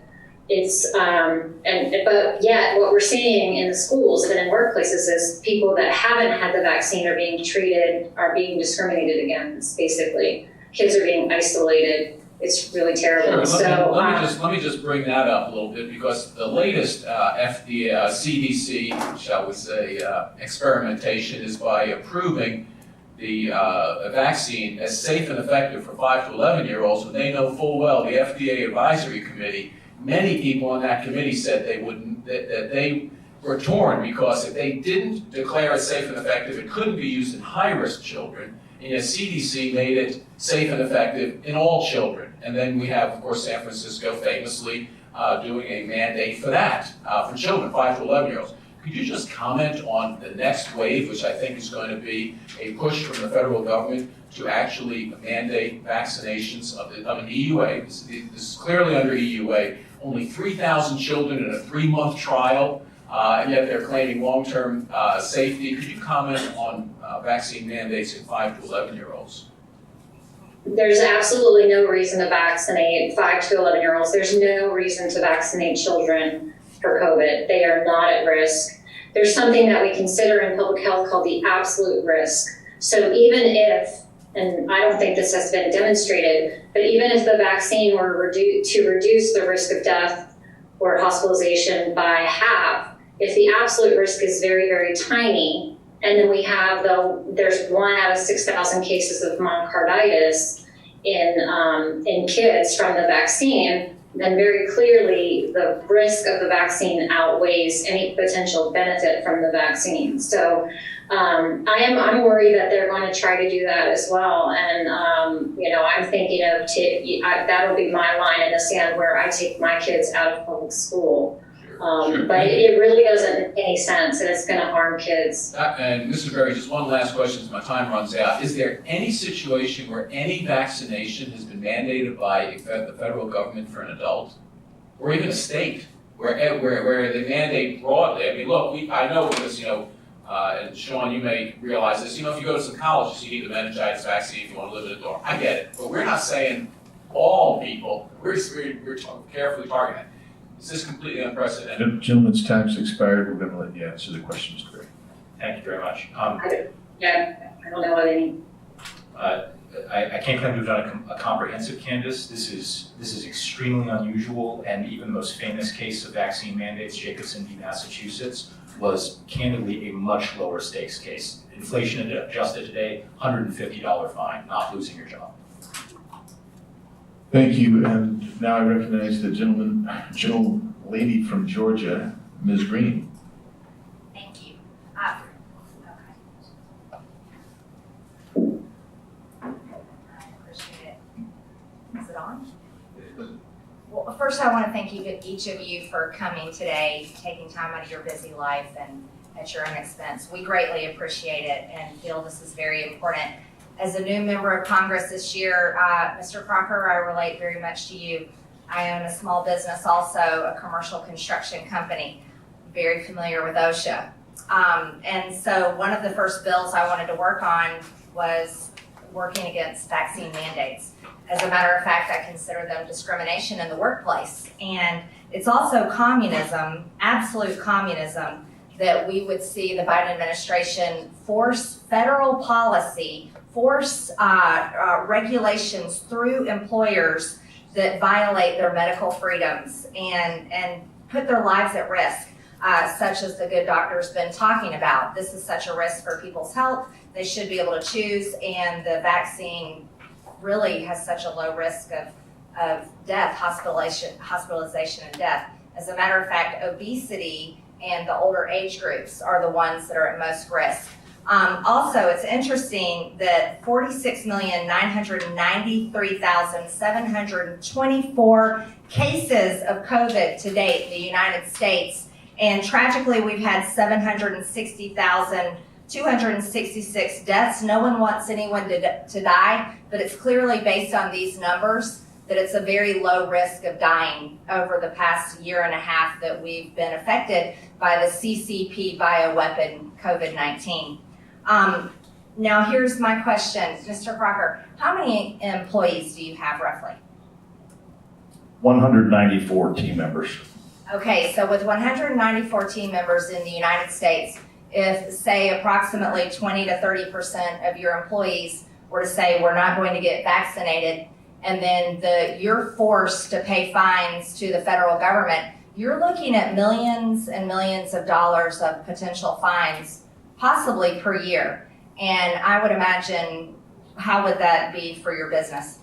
But yet what we're seeing in the schools and in workplaces is people that haven't had the vaccine are being discriminated against, basically. Kids are being isolated. It's really terrible. Sure, let me just bring that up a little bit because the latest FDA, CDC, shall we say, experimentation is by approving the vaccine as safe and effective for 5 to 11-year-olds, when they know full well the FDA advisory committee, many people on that committee said that they were torn because if they didn't declare it safe and effective, it couldn't be used in high-risk children. And yet CDC made it safe and effective in all children. And then we have, of course, San Francisco famously doing a mandate for that, for children, 5 to 11-year-olds. Could you just comment on the next wave, which I think is going to be a push from the federal government to actually mandate vaccinations of an EUA? This is clearly under EUA. Only 3,000 children in a 3-month trial, and yet they're claiming long-term safety. Could you comment on vaccine mandates in 5 to 11-year-olds? There's absolutely no reason to vaccinate 5 to 11-year-olds. There's no reason to vaccinate children for COVID. They are not at risk. There's something that we consider in public health called the absolute risk. So even if, and I don't think this has been demonstrated, but even if the vaccine were to reduce the risk of death or hospitalization by half, if the absolute risk is very, very tiny, and then we have there's 1 out of 6,000 cases of myocarditis in kids from the vaccine, then very clearly the risk of the vaccine outweighs any potential benefit from the vaccine. So I'm worried that they're going to try to do that as well. And I'm thinking of that'll be my line in the sand where I take my kids out of public school. Sure. But it really doesn't make any sense, and it's going to harm kids. And Mr. Berry, just one last question as my time runs out. Is there any situation where any vaccination has been mandated by the federal government for an adult, or even a state, where they mandate broadly? I mean, look, I know this, and Sean, you may realize this, if you go to some colleges, you need the meningitis vaccine if you want to live in a dorm. I get it, but we're not saying all people. We're carefully targeting it. Is this completely unprecedented? Gentleman's time's expired. We're going to let you answer the question, Mr. Gray. Thank you very much. I don't know what any. I can't claim to have done a comprehensive canvass. This is extremely unusual, and even the most famous case of vaccine mandates, Jacobson v. Massachusetts, was candidly a much lower stakes case. Inflation adjusted today, $150 fine, not losing your job. Thank you, and now I recognize the lady from Georgia, Ms. Green. Thank you. I appreciate it. Is it on? Well, first I want to thank each of you for coming today, taking time out of your busy life and at your own expense. We greatly appreciate it and feel this is very important. As a new member of Congress this year, Mr. Crocker, I relate very much to you. I own a small business also, a commercial construction company, very familiar with OSHA. And so one of the first bills I wanted to work on was working against vaccine mandates. As a matter of fact, I consider them discrimination in the workplace. And it's also communism, absolute communism, that we would see the Biden administration force federal policy, force regulations through employers that violate their medical freedoms and put their lives at risk, such as the good doctor's been talking about. This is such a risk for people's health. They should be able to choose, and the vaccine really has such a low risk of death, hospitalization and death. As a matter of fact, obesity and the older age groups are the ones that are at most risk. Also, it's interesting that 46,993,724 cases of COVID to date in the United States. And tragically, we've had 760,266 deaths. No one wants anyone to die, but it's clearly based on these numbers that it's a very low risk of dying over the past year and a half that we've been affected by the CCP bioweapon COVID-19. Now here's my question, Mr. Crocker, how many employees do you have roughly? 194 team members. Okay, so with 194 team members in the United States, if say approximately 20 to 30% of your employees were to say we're not going to get vaccinated, and then you're forced to pay fines to the federal government, you're looking at millions and millions of dollars of potential fines, possibly per year. And I would imagine, how would that be for your business?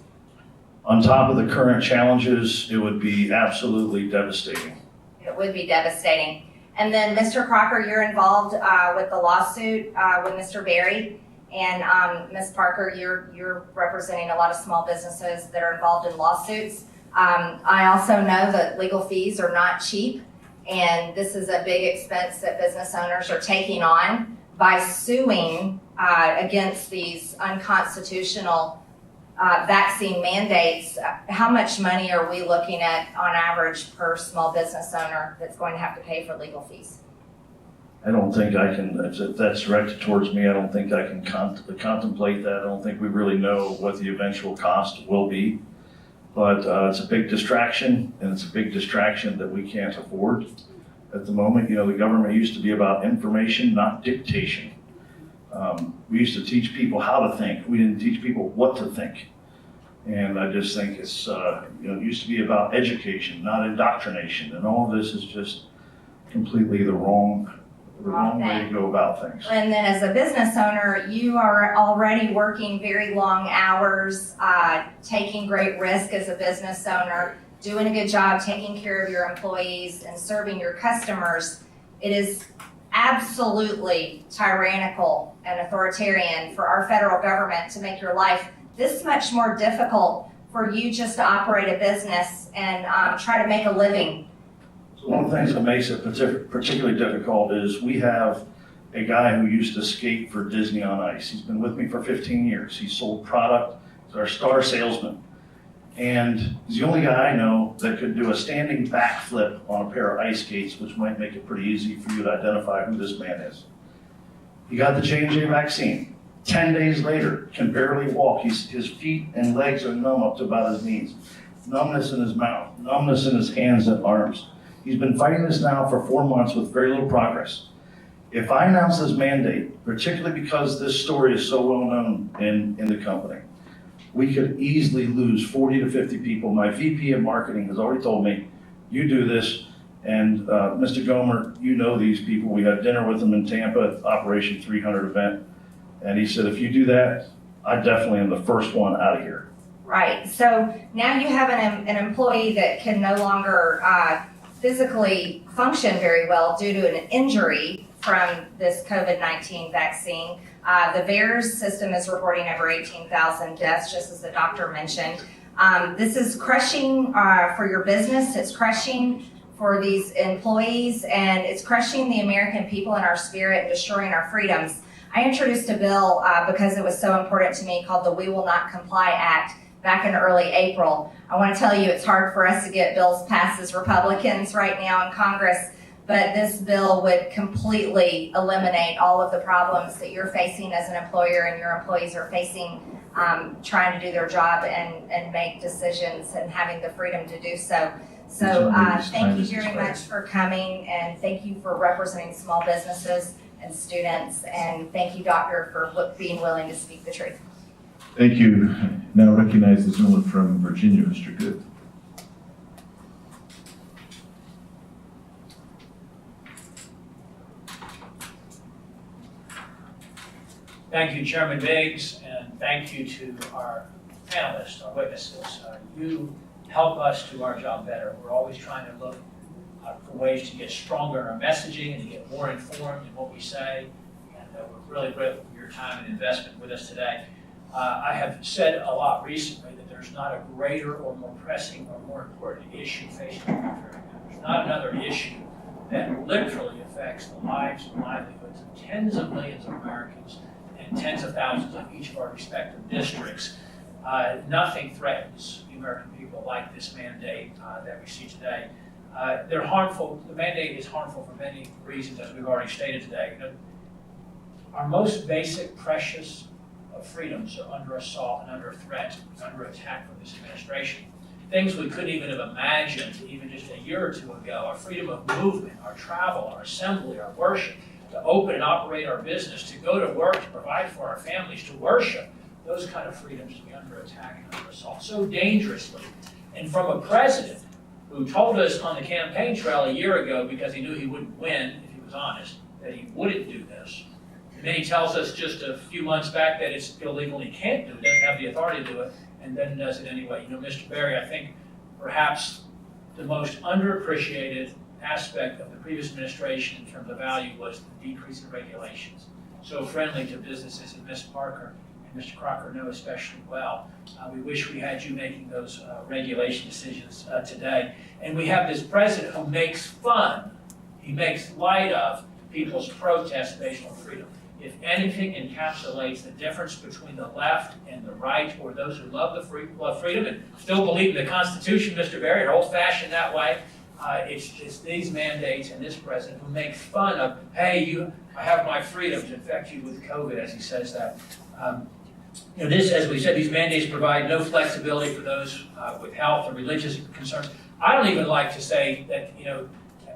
On top of the current challenges, it would be absolutely devastating. It would be devastating. And then Mr. Crocker, you're involved with the lawsuit with Mr. Berry. And Ms. Parker, you're representing a lot of small businesses that are involved in lawsuits. I also know that legal fees are not cheap, And this is a big expense that business owners are taking on by suing against these unconstitutional vaccine mandates. How much money are we looking at on average per small business owner that's going to have to pay for legal fees? I don't think I can, if that's directed towards me, I don't think I can contemplate that. I don't think we really know what the eventual cost will be. But it's a big distraction, and it's a big distraction that we can't afford at the moment. You know, the government used to be about information, not dictation. We used to teach people how to think. We didn't teach people what to think. And I just think it's, it used to be about education, not indoctrination. And all of this is just completely the wrong way to go about things. And then as a business owner, you are already working very long hours, taking great risk as a business owner, doing a good job taking care of your employees and serving your customers. It is absolutely tyrannical and authoritarian for our federal government to make your life this much more difficult for you just to operate a business and try to make a living. So one of the things that makes it particularly difficult is we have a guy who used to skate for Disney on Ice. He's been with me for 15 years. He sold product. He's our star salesman. And he's the only guy I know that could do a standing backflip on a pair of ice skates, which might make it pretty easy for you to identify who this man is. He got the J&J vaccine. 10 days later, can barely walk. His feet and legs are numb up to about his knees. Numbness in his mouth, numbness in his hands and arms. He's been fighting this now for 4 months with very little progress. If I announce this mandate, particularly because this story is so well known in the company, we could easily lose 40 to 50 people. My VP of marketing has already told me, you do this, and Mr. Gomer, you know these people. We had dinner with them in Tampa, Operation 300 event, and he said, if you do that, I definitely am the first one out of here. Right, so now you have an employee that can no longer physically function very well due to an injury from this COVID-19 vaccine. The VAERS system is reporting over 18,000 deaths, just as the doctor mentioned. This is crushing for your business, it's crushing for these employees, and it's crushing the American people in our spirit and destroying our freedoms. I introduced a bill because it was so important to me called the We Will Not Comply Act back in early April. I want to tell you it's hard for us to get bills passed as Republicans right now in Congress, but this bill would completely eliminate all of the problems that you're facing as an employer and your employees are facing trying to do their job and make decisions and having the freedom to do so. So thank you very much for coming, and thank you for representing small businesses and students, and thank you, Doctor, for being willing to speak the truth. Thank you. Now recognize the gentleman from Virginia, Mr. Good. Thank you, Chairman Biggs, and thank you to our panelists, our witnesses. You help us do our job better. We're always trying to look for ways to get stronger in our messaging and to get more informed in what we say. And we're really grateful for your time and investment with us today. I have said a lot recently that there's not a greater or more pressing or more important issue facing the country right now. There's not another issue that literally affects the lives and livelihoods of tens of millions of Americans and tens of thousands of each of our respective districts. Nothing threatens the American people like this mandate that we see today. They're harmful. The mandate is harmful for many reasons, as we've already stated today. You know, our most basic, precious freedoms are under assault and under threat, under attack from this administration. Things we couldn't even have imagined even just a year or two ago. Our freedom of movement, our travel, our assembly, our worship, to open and operate our business, to go to work, to provide for our families, to worship. Those kind of freedoms to be under attack and under assault so dangerously. And from a president who told us on the campaign trail a year ago, because he knew he wouldn't win if he was honest, that he wouldn't do this. And then he tells us just a few months back that it's illegal and he can't do it, doesn't have the authority to do it, and then does it anyway. You know, Mr. Berry, I think perhaps the most underappreciated aspect of the previous administration in terms of value was the decrease in regulations. So friendly to businesses, and Ms. Parker and Mr. Crocker know especially well. We wish we had you making those regulation decisions today. And we have this president who makes fun He makes light of people's protests based on freedom. If anything encapsulates the difference between the left and the right, or those who love freedom and still believe in the Constitution, Mr. Barry, are old-fashioned that way, it's these mandates and this president who make fun of, hey, I have my freedom to infect you with COVID, as he says that. This, as we said, these mandates provide no flexibility for those with health or religious concerns. I don't even like to say that,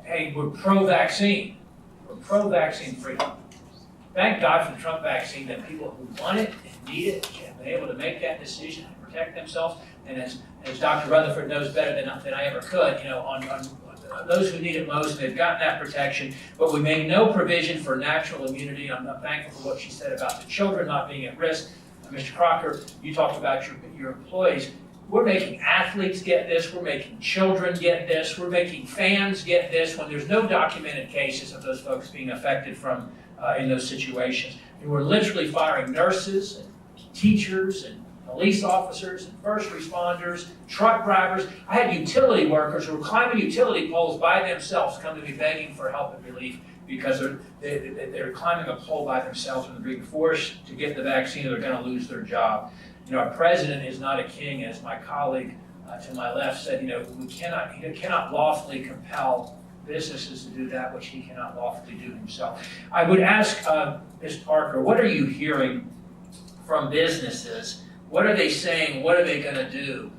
hey, we're pro-vaccine. We're pro-vaccine freedom. Thank God for the Trump vaccine, that people who want it and need it have been able to make that decision and protect themselves. And as Dr. Rutherford knows better than I ever could, on those who need it most, they've gotten that protection. But we made no provision for natural immunity. I'm thankful for what she said about the children not being at risk. Mr. Crocker, you talked about your employees. We're making athletes get this. We're making children get this. We're making fans get this when there's no documented cases of those folks being affected from in those situations. And we're literally firing nurses and teachers and police officers and first responders, truck drivers. I had utility workers who were climbing utility poles by themselves come to me begging for help and relief because they're climbing a pole by themselves and they're being forced to get the vaccine or they're going to lose their job. Our president is not a king, as my colleague to my left said. He cannot lawfully compel businesses to do that which he cannot lawfully do himself. I would ask Ms. Parker, what are you hearing from businesses? What are they saying? What are they going to do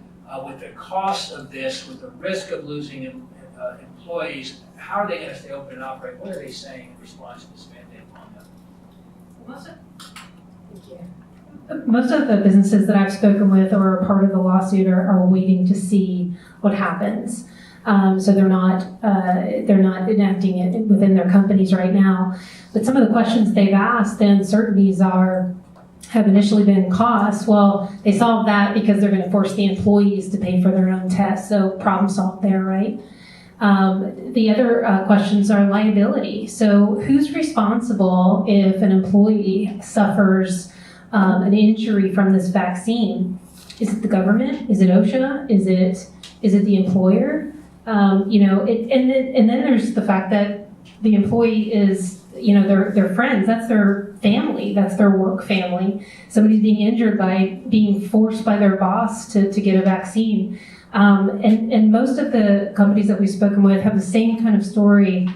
with the cost of this, with the risk of losing employees? How are they going to stay open and operate? What are they saying in response to this mandate on them? Melissa? Thank you. Most of the businesses that I've spoken with or are part of the lawsuit are waiting to see what happens. So they're not enacting it within their companies right now. But some of the questions they've asked, the uncertainties have initially been costs. Well, they solved that because they're going to force the employees to pay for their own tests. So problem solved there, right? The other questions are liability. So who's responsible if an employee suffers an injury from this vaccine? Is it the government? Is it OSHA? Is it the employer? And then there's the fact that the employee is, their friends. That's their family. That's their work family. Somebody's being injured by being forced by their boss to get a vaccine. And most of the companies that we've spoken with have the same kind of story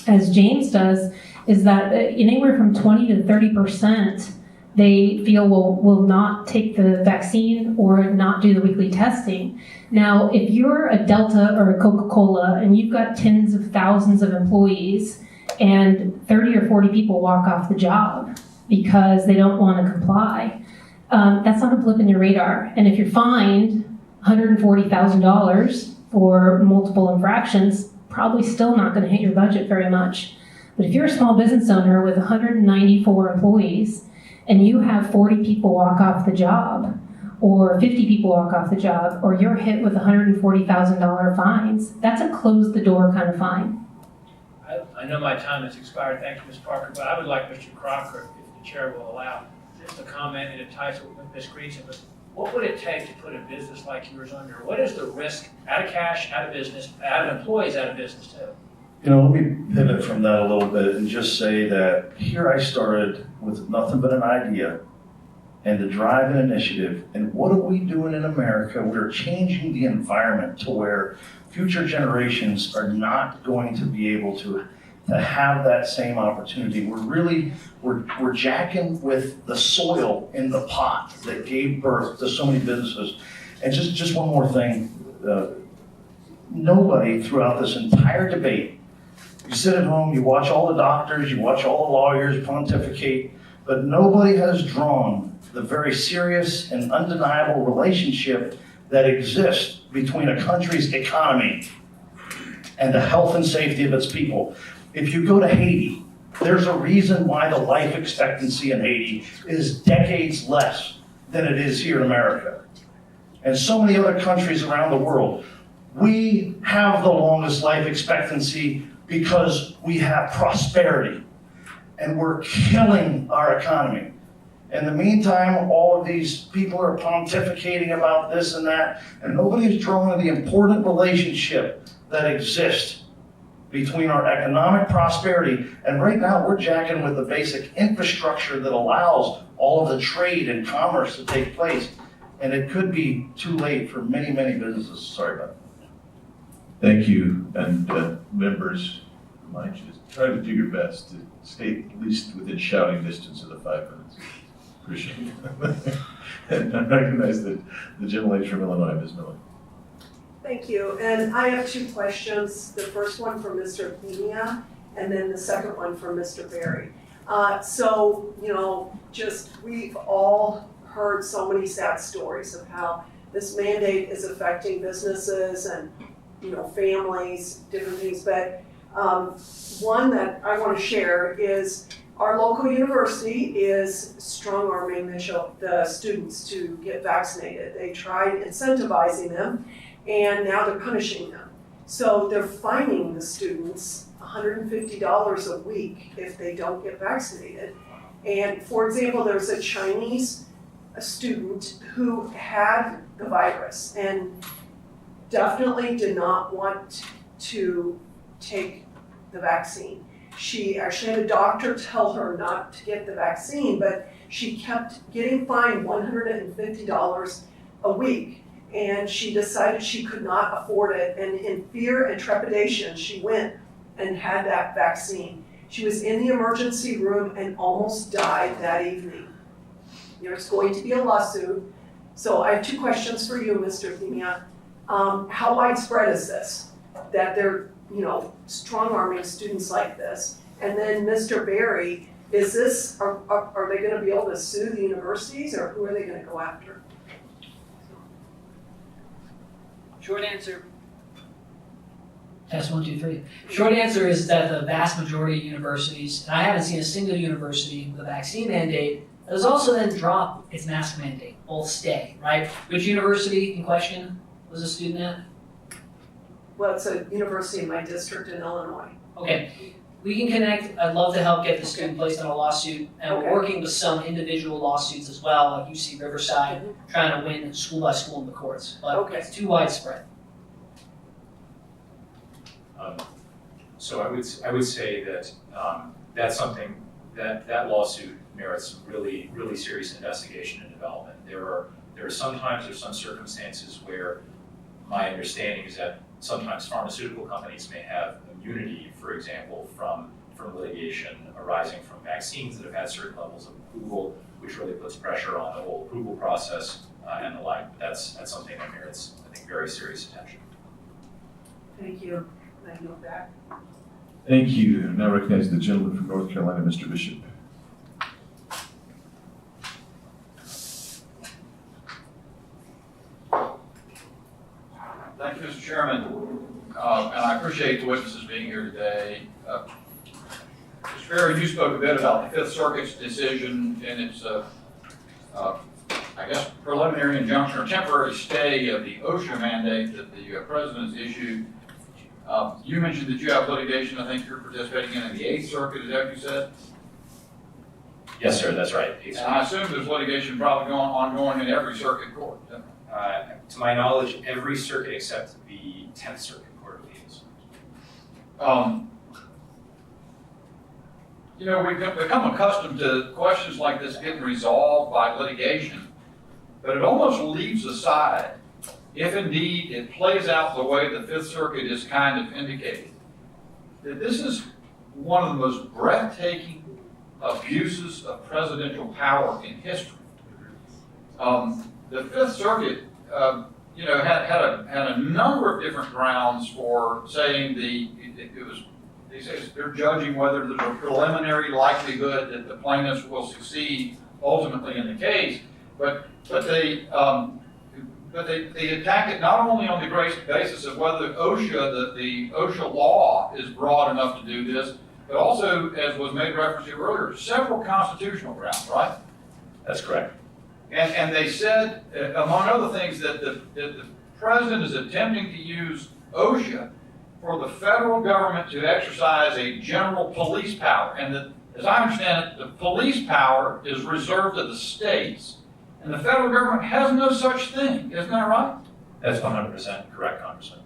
as James does, is that anywhere from 20 to 30% they feel will not take the vaccine or not do the weekly testing. Now, if you're a Delta or a Coca-Cola and you've got tens of thousands of employees and 30 or 40 people walk off the job because they don't want to comply, that's not a blip in your radar. And if you're fined $140,000 for multiple infractions, probably still not going to hit your budget very much. But if you're a small business owner with 194 employees and you have 40 people walk off the job, or 50 people walk off the job, or you're hit with $140,000 fines, that's a close the door kind of fine. I know my time has expired. Thank you, Ms. Parker, but I would like Mr. Crocker, if the chair will allow, just a comment, and it ties with what Ms. Green said, but what would it take to put a business like yours under? What is the risk out of cash, out of business, out of employees, out of business too? Let me pivot from that a little bit and just say that here I started with nothing but an idea and to drive an initiative. And what are we doing in America? We're changing the environment to where future generations are not going to be able to have that same opportunity. We're jacking with the soil in the pot that gave birth to so many businesses. And just one more thing. Nobody throughout this entire debate, you sit at home, you watch all the doctors, you watch all the lawyers pontificate, but nobody has drawn the very serious and undeniable relationship that exists between a country's economy and the health and safety of its people. If you go to Haiti, there's a reason why the life expectancy in Haiti is decades less than it is here in America. And so many other countries around the world, we have the longest life expectancy because we have prosperity, and we're killing our economy. In the meantime, all of these people are pontificating about this and that, and nobody's drawing the important relationship that exists between our economic prosperity, and right now we're jacking with the basic infrastructure that allows all of the trade and commerce to take place. And it could be too late for many, many businesses. Sorry about that. Thank you, and members, remind you to try to do your best to stay at least within shouting distance of the 5 minutes. Appreciate it. And I recognize that the gentlelady from Illinois, Ms. Miller. Thank you, and I have 2 questions. The first one for Mr. Pena, and then the second one for Mr. Berry. So, we've all heard so many sad stories of how this mandate is affecting businesses and, families, different things. But one that I want to share is our local university is strong-arming the students to get vaccinated. They tried incentivizing them, and now they're punishing them. So they're fining the students $150 a week if they don't get vaccinated. And for example, there's a Chinese student who had the virus and definitely did not want to take the vaccine. She actually had a doctor tell her not to get the vaccine, but she kept getting fined $150 a week. And she decided she could not afford it. And in fear and trepidation, she went and had that vaccine. She was in the emergency room and almost died that evening. There's going to be a lawsuit. So I have 2 questions for you, Mr. Pena. How widespread is this? That they're, strong-arming students like this? And then Mr. Berry, are they gonna be able to sue the universities, or who are they gonna go after? Short answer. Test 1, 2, 3. Short answer is that the vast majority of universities, and I haven't seen a single university with a vaccine mandate that has also then dropped its mask mandate. Both stay, right? Which university in question was a student at? Well, it's a university in my district in Illinois. Okay, we can connect. I'd love to help get the student placed on a lawsuit, and Okay. we're working with some individual lawsuits as well, like UC Riverside, trying to win school by school in the courts. But Okay. it's too widespread. So I would say that that's something that lawsuit merits really serious investigation and development. There are sometimes some circumstances where my understanding is that sometimes pharmaceutical companies may have immunity, for example, from litigation arising from vaccines that have had certain levels of approval, which really puts pressure on the whole approval process and the like. But that's something that merits, I think, very serious attention. Thank you. I yield back. Thank you. Now recognize the gentleman from North Carolina, Mr. Bishop. Thank you, Mr. Chairman, and I appreciate the witnesses being here today. Mr. Berry, you spoke a bit about the Fifth Circuit's decision and its, I guess, preliminary injunction or temporary stay of the OSHA mandate that the President has issued. You mentioned that you have litigation, I think you're participating in the Eighth Circuit, is that what you said? Yes, sir, that's right. And I assume there's litigation probably ongoing in every circuit court. To my knowledge, every circuit except the 10th Circuit Court of Appeals. We've become accustomed to questions like this getting resolved by litigation, but it almost leaves aside, if indeed it plays out the way the Fifth Circuit is kind of indicating, that this is one of the most breathtaking abuses of presidential power in history. The Fifth Circuit, had a number of different grounds for saying they're judging whether there's a preliminary likelihood that the plaintiffs will succeed ultimately in the case, but they attack it not only on the basis of whether OSHA, the OSHA law is broad enough to do this, but also, as was made reference to earlier, several constitutional grounds, right? That's correct. And they said, among other things, that the president is attempting to use OSHA for the federal government to exercise a general police power. And that, as I understand it, the police power is reserved to the states, and the federal government has no such thing. Isn't that right? That's 100% correct, Congressman.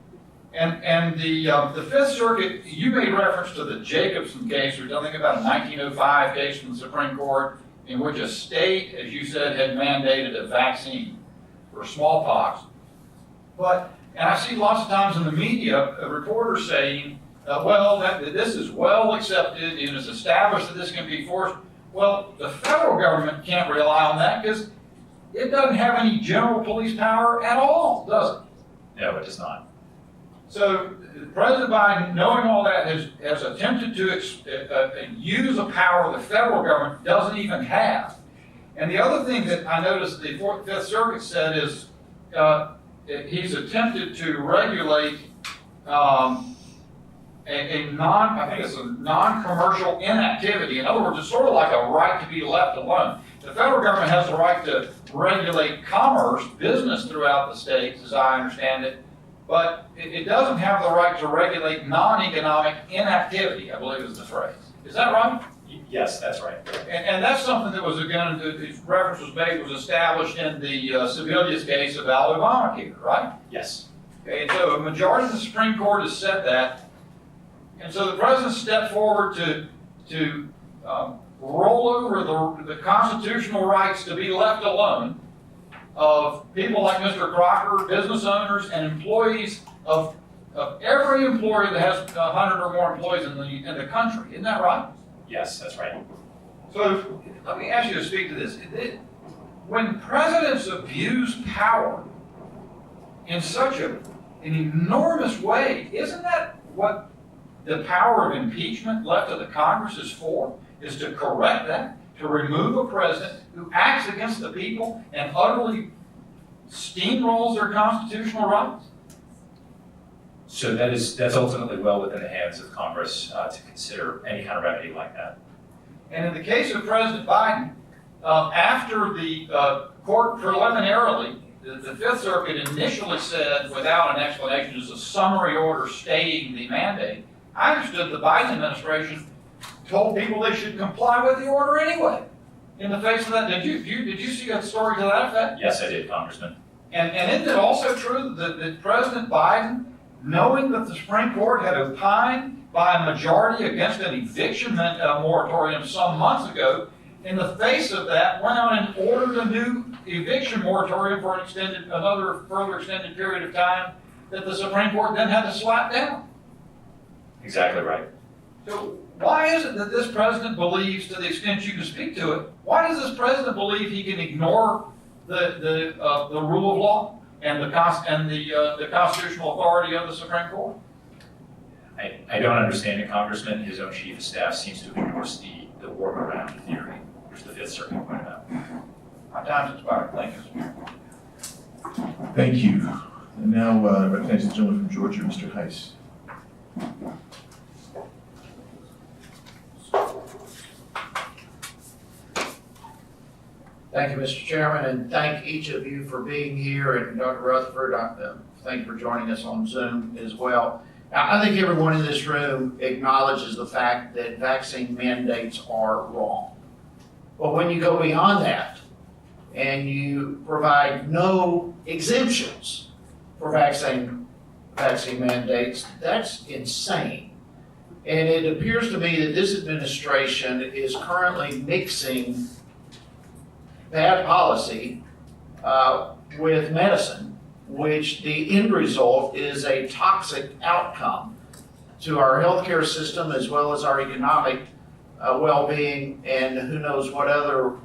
And the Fifth Circuit, you made reference to the Jacobson case, which I think about a 1905 case from the Supreme Court, in which a state, as you said, had mandated a vaccine for smallpox. And I see lots of times in the media, reporters saying, that this is well accepted and it's established that this can be forced. Well, the federal government can't rely on that because it doesn't have any general police power at all, does it? No, it does not. So President Biden, knowing all that, has attempted to use a power the federal government doesn't even have. And the other thing that I noticed the Fifth Circuit said is he's attempted to regulate I think it's a non-commercial inactivity. In other words, it's sort of like a right to be left alone. The federal government has the right to regulate commerce, business throughout the states, as I understand it, but it doesn't have the right to regulate non-economic inactivity, I believe is the phrase. Is that right? Yes, that's right. And that's something that was, again, the reference was made, was established in the Sebelius case about Obamacare, right? Yes. Okay, and so a majority of the Supreme Court has said that. And so the president stepped forward to roll over the constitutional rights to be left alone of people like Mr. Crocker, business owners, and employees of every employer that has 100 or more employees in the country. Isn't that right? Yes, that's right. So let me ask you to speak to this. When presidents abuse power in such an enormous way, isn't that what the power of impeachment left to the Congress is for? Is to correct that, to remove a president who acts against the people and utterly steamrolls their constitutional rights? So that's ultimately well within the hands of Congress to consider any kind of remedy like that. And in the case of President Biden, after the court preliminarily, the Fifth Circuit initially said, without an explanation, just a summary order stating the mandate, I understood the Biden administration told people they should comply with the order anyway. In the face of that, did you see that story to that effect? Yes, I did, Congressman. And isn't it also true that President Biden, knowing that the Supreme Court had opined by a majority against an eviction moratorium some months ago, in the face of that, went out and ordered a new eviction moratorium for another further extended period of time that the Supreme Court then had to slap down? Exactly right. So why is it that this president believes, to the extent you can speak to it, why does this president believe he can ignore the rule of law and the constitutional authority of the Supreme Court? I don't understand it, Congressman. His own chief of staff seems to endorse the workaround theory, which the Fifth Circuit pointed out. My time's expired. Thank you. Thank you. And now I recognize the gentleman from Georgia, Mr. Heiss. Thank you, Mr. Chairman, and thank each of you for being here, and Dr. Rutherford, thank you for joining us on Zoom as well. Now, I think everyone in this room acknowledges the fact that vaccine mandates are wrong. But when you go beyond that and you provide no exemptions for vaccine mandates, that's insane. And it appears to me that this administration is currently mixing bad policy with medicine, which the end result is a toxic outcome to our healthcare system as well as our economic well-being and who knows what other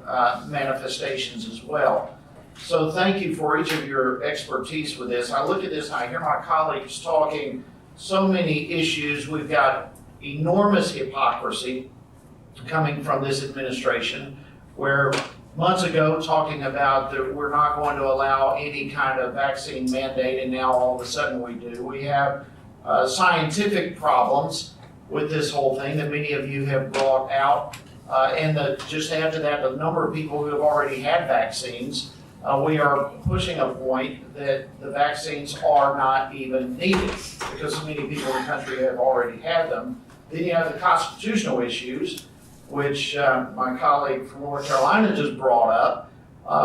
manifestations as well. So thank you for each of your expertise with this. I look at this and I hear my colleagues talking so many issues. We've got enormous hypocrisy coming from this administration, where months ago talking about that we're not going to allow any kind of vaccine mandate, and now all of a sudden we do. We have scientific problems with this whole thing that many of you have brought out. And just add to that the number of people who have already had vaccines. We are pushing a point that the vaccines are not even needed because so many people in the country have already had them. Then you have the constitutional issues, which my colleague from North Carolina just brought up,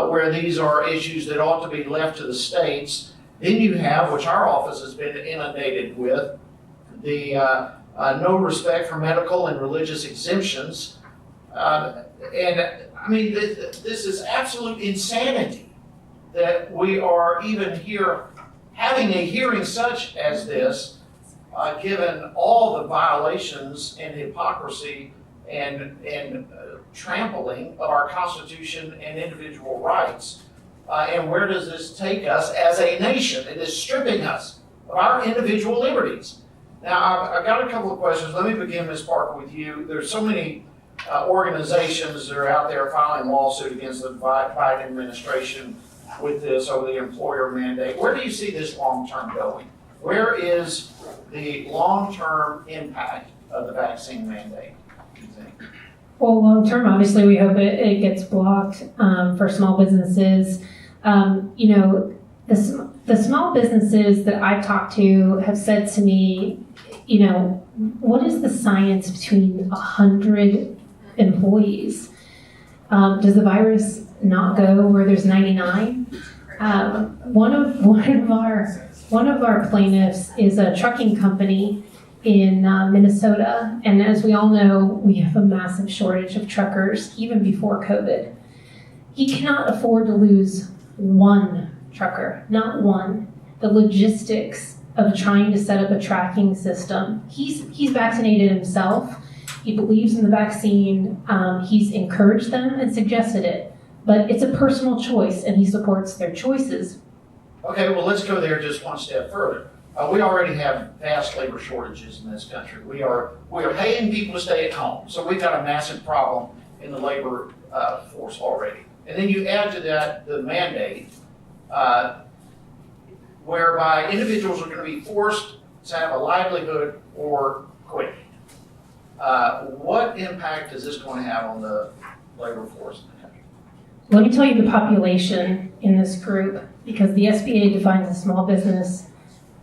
where these are issues that ought to be left to the states. Then you have, which our office has been inundated with, the no respect for medical and religious exemptions. And I mean, this is absolute insanity that we are even here having a hearing such as this, given all the violations and hypocrisy and trampling of our Constitution and individual rights. And where does this take us as a nation? It is stripping us of our individual liberties. Now, I've got a couple of questions. Let me begin, Ms. Parker, with you. There's so many organizations that are out there filing lawsuit against the Biden administration with this over the employer mandate. Where do you see this long-term going? Where is the long-term impact of the vaccine mandate, do you think? Well, long-term, obviously, we hope it gets blocked for small businesses. You know, the small businesses that I've talked to have said to me, you know, what is the science between 100 employees? Does the virus not go where there's 99? One of our plaintiffs is a trucking company in Minnesota, and as we all know, we have a massive shortage of truckers even before COVID. He cannot afford to lose one trucker, not one. The logistics of trying to set up a tracking system. He's vaccinated himself. He believes in the vaccine. He's encouraged them and suggested it, but it's a personal choice, and he supports their choices. Okay, well, let's go there just one step further. We already have vast labor shortages in this country. We are paying people to stay at home, so we've got a massive problem in the labor force already. And then you add to that the mandate, whereby individuals are going to be forced to have a livelihood or quit. What impact is this going to have on the labor force in the country? Let me tell you the population in this group, because the SBA defines a small business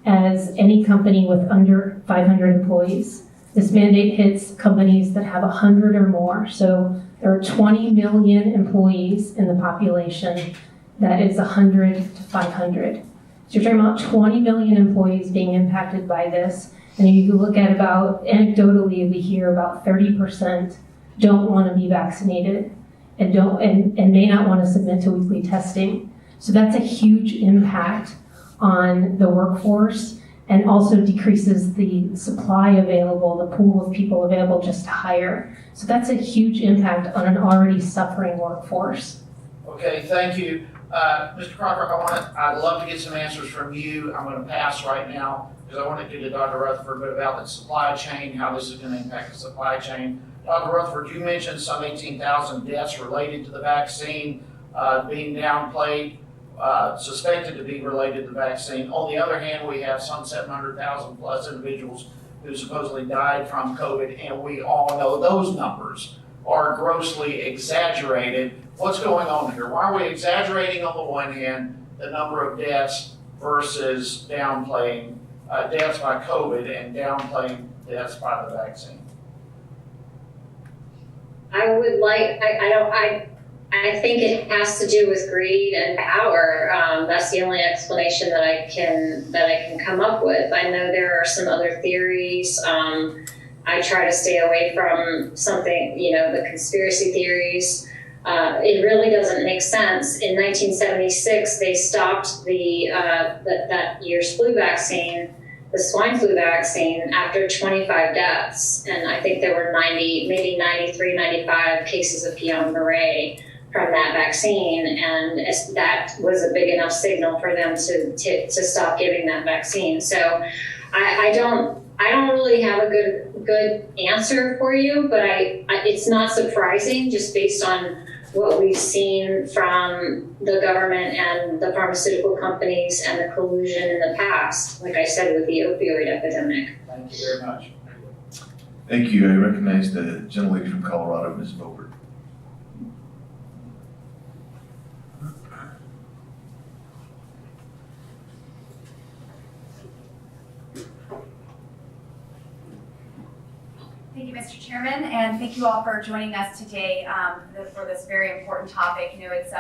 as any company with under 500 employees. This mandate hits companies that have 100 or more. So there are 20 million employees in the population that is 100 to 500. So you're talking about 20 million employees being impacted by this. And you look at about, anecdotally, we hear about 30% don't want to be vaccinated and may not want to submit to weekly testing. So that's a huge impact on the workforce and also decreases the supply available, the pool of people available just to hire. So that's a huge impact on an already suffering workforce. Okay, thank you. Mr. Crocker, I'd love to get some answers from you. I'm going to pass right now because I want to get to Dr. Rutherford a bit about the supply chain, how this is going to impact the supply chain. Dr. Rutherford, you mentioned some 18,000 deaths related to the vaccine being downplayed, suspected to be related to the vaccine. On the other hand, we have some 700,000 plus individuals who supposedly died from COVID, and we all know those numbers are grossly exaggerated. What's going on here? Why are we exaggerating on the one hand the number of deaths versus downplaying deaths by COVID and downplaying deaths by the vaccine? I think it has to do with greed and power. That's the only explanation that I can come up with. I know there are some other theories. I try to stay away from something, the conspiracy theories. It really doesn't make sense. In 1976, they stopped that year's flu vaccine, the swine flu vaccine, after 25 deaths. And I think there were maybe 93, 95 cases of Guillain-Barré from that vaccine. And that was a big enough signal for them to stop giving that vaccine. So I don't really have a good answer for you, but it's not surprising just based on what we've seen from the government and the pharmaceutical companies and the collusion in the past, like I said, with the opioid epidemic. Thank you very much. Thank you. I recognize the gentlelady from Colorado, Ms. Vobert. Thank you, Mr. Chairman, and thank you all for joining us today for this very important topic. It's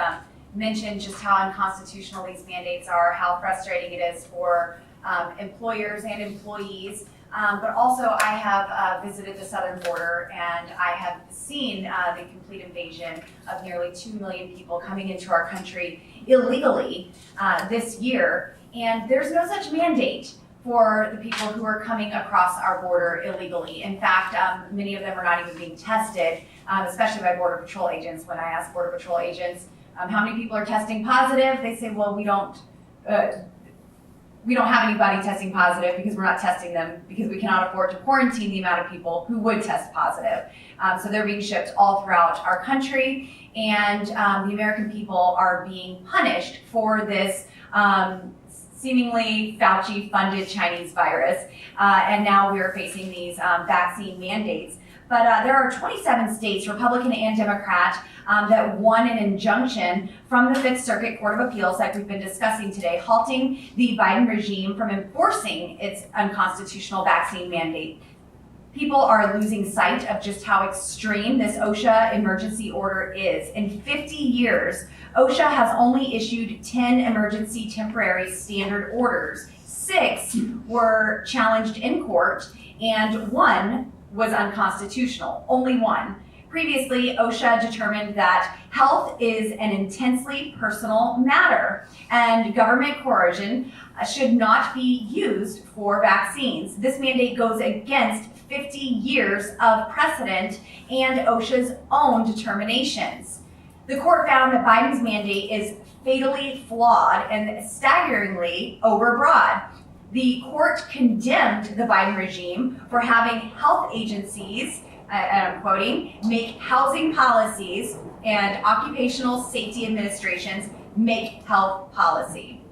mentioned just how unconstitutional these mandates are, how frustrating it is for employers and employees. But also I have visited the southern border and I have seen the complete invasion of nearly 2 million people coming into our country illegally this year. And there's no such mandate for the people who are coming across our border illegally. In fact, many of them are not even being tested, especially by Border Patrol agents. When I ask Border Patrol agents how many people are testing positive, they say, well, we don't have anybody testing positive because we're not testing them because we cannot afford to quarantine the amount of people who would test positive. So they're being shipped all throughout our country, and the American people are being punished for this seemingly Fauci-funded Chinese virus, and now we're facing these vaccine mandates. But there are 27 states, Republican and Democrat, that won an injunction from the Fifth Circuit Court of Appeals, like we've been discussing today, halting the Biden regime from enforcing its unconstitutional vaccine mandate. People are losing sight of just how extreme this OSHA emergency order is. In 50 years, OSHA has only issued 10 emergency temporary standard orders. 6 were challenged in court, and 1 was unconstitutional. Only 1. Previously, OSHA determined that health is an intensely personal matter, and government coercion should not be used for vaccines. This mandate goes against 50 years of precedent and OSHA's own determinations. The court found that Biden's mandate is fatally flawed and staggeringly overbroad. The court condemned the Biden regime for having health agencies, and I'm quoting, make housing policies and occupational safety administrations make health policy.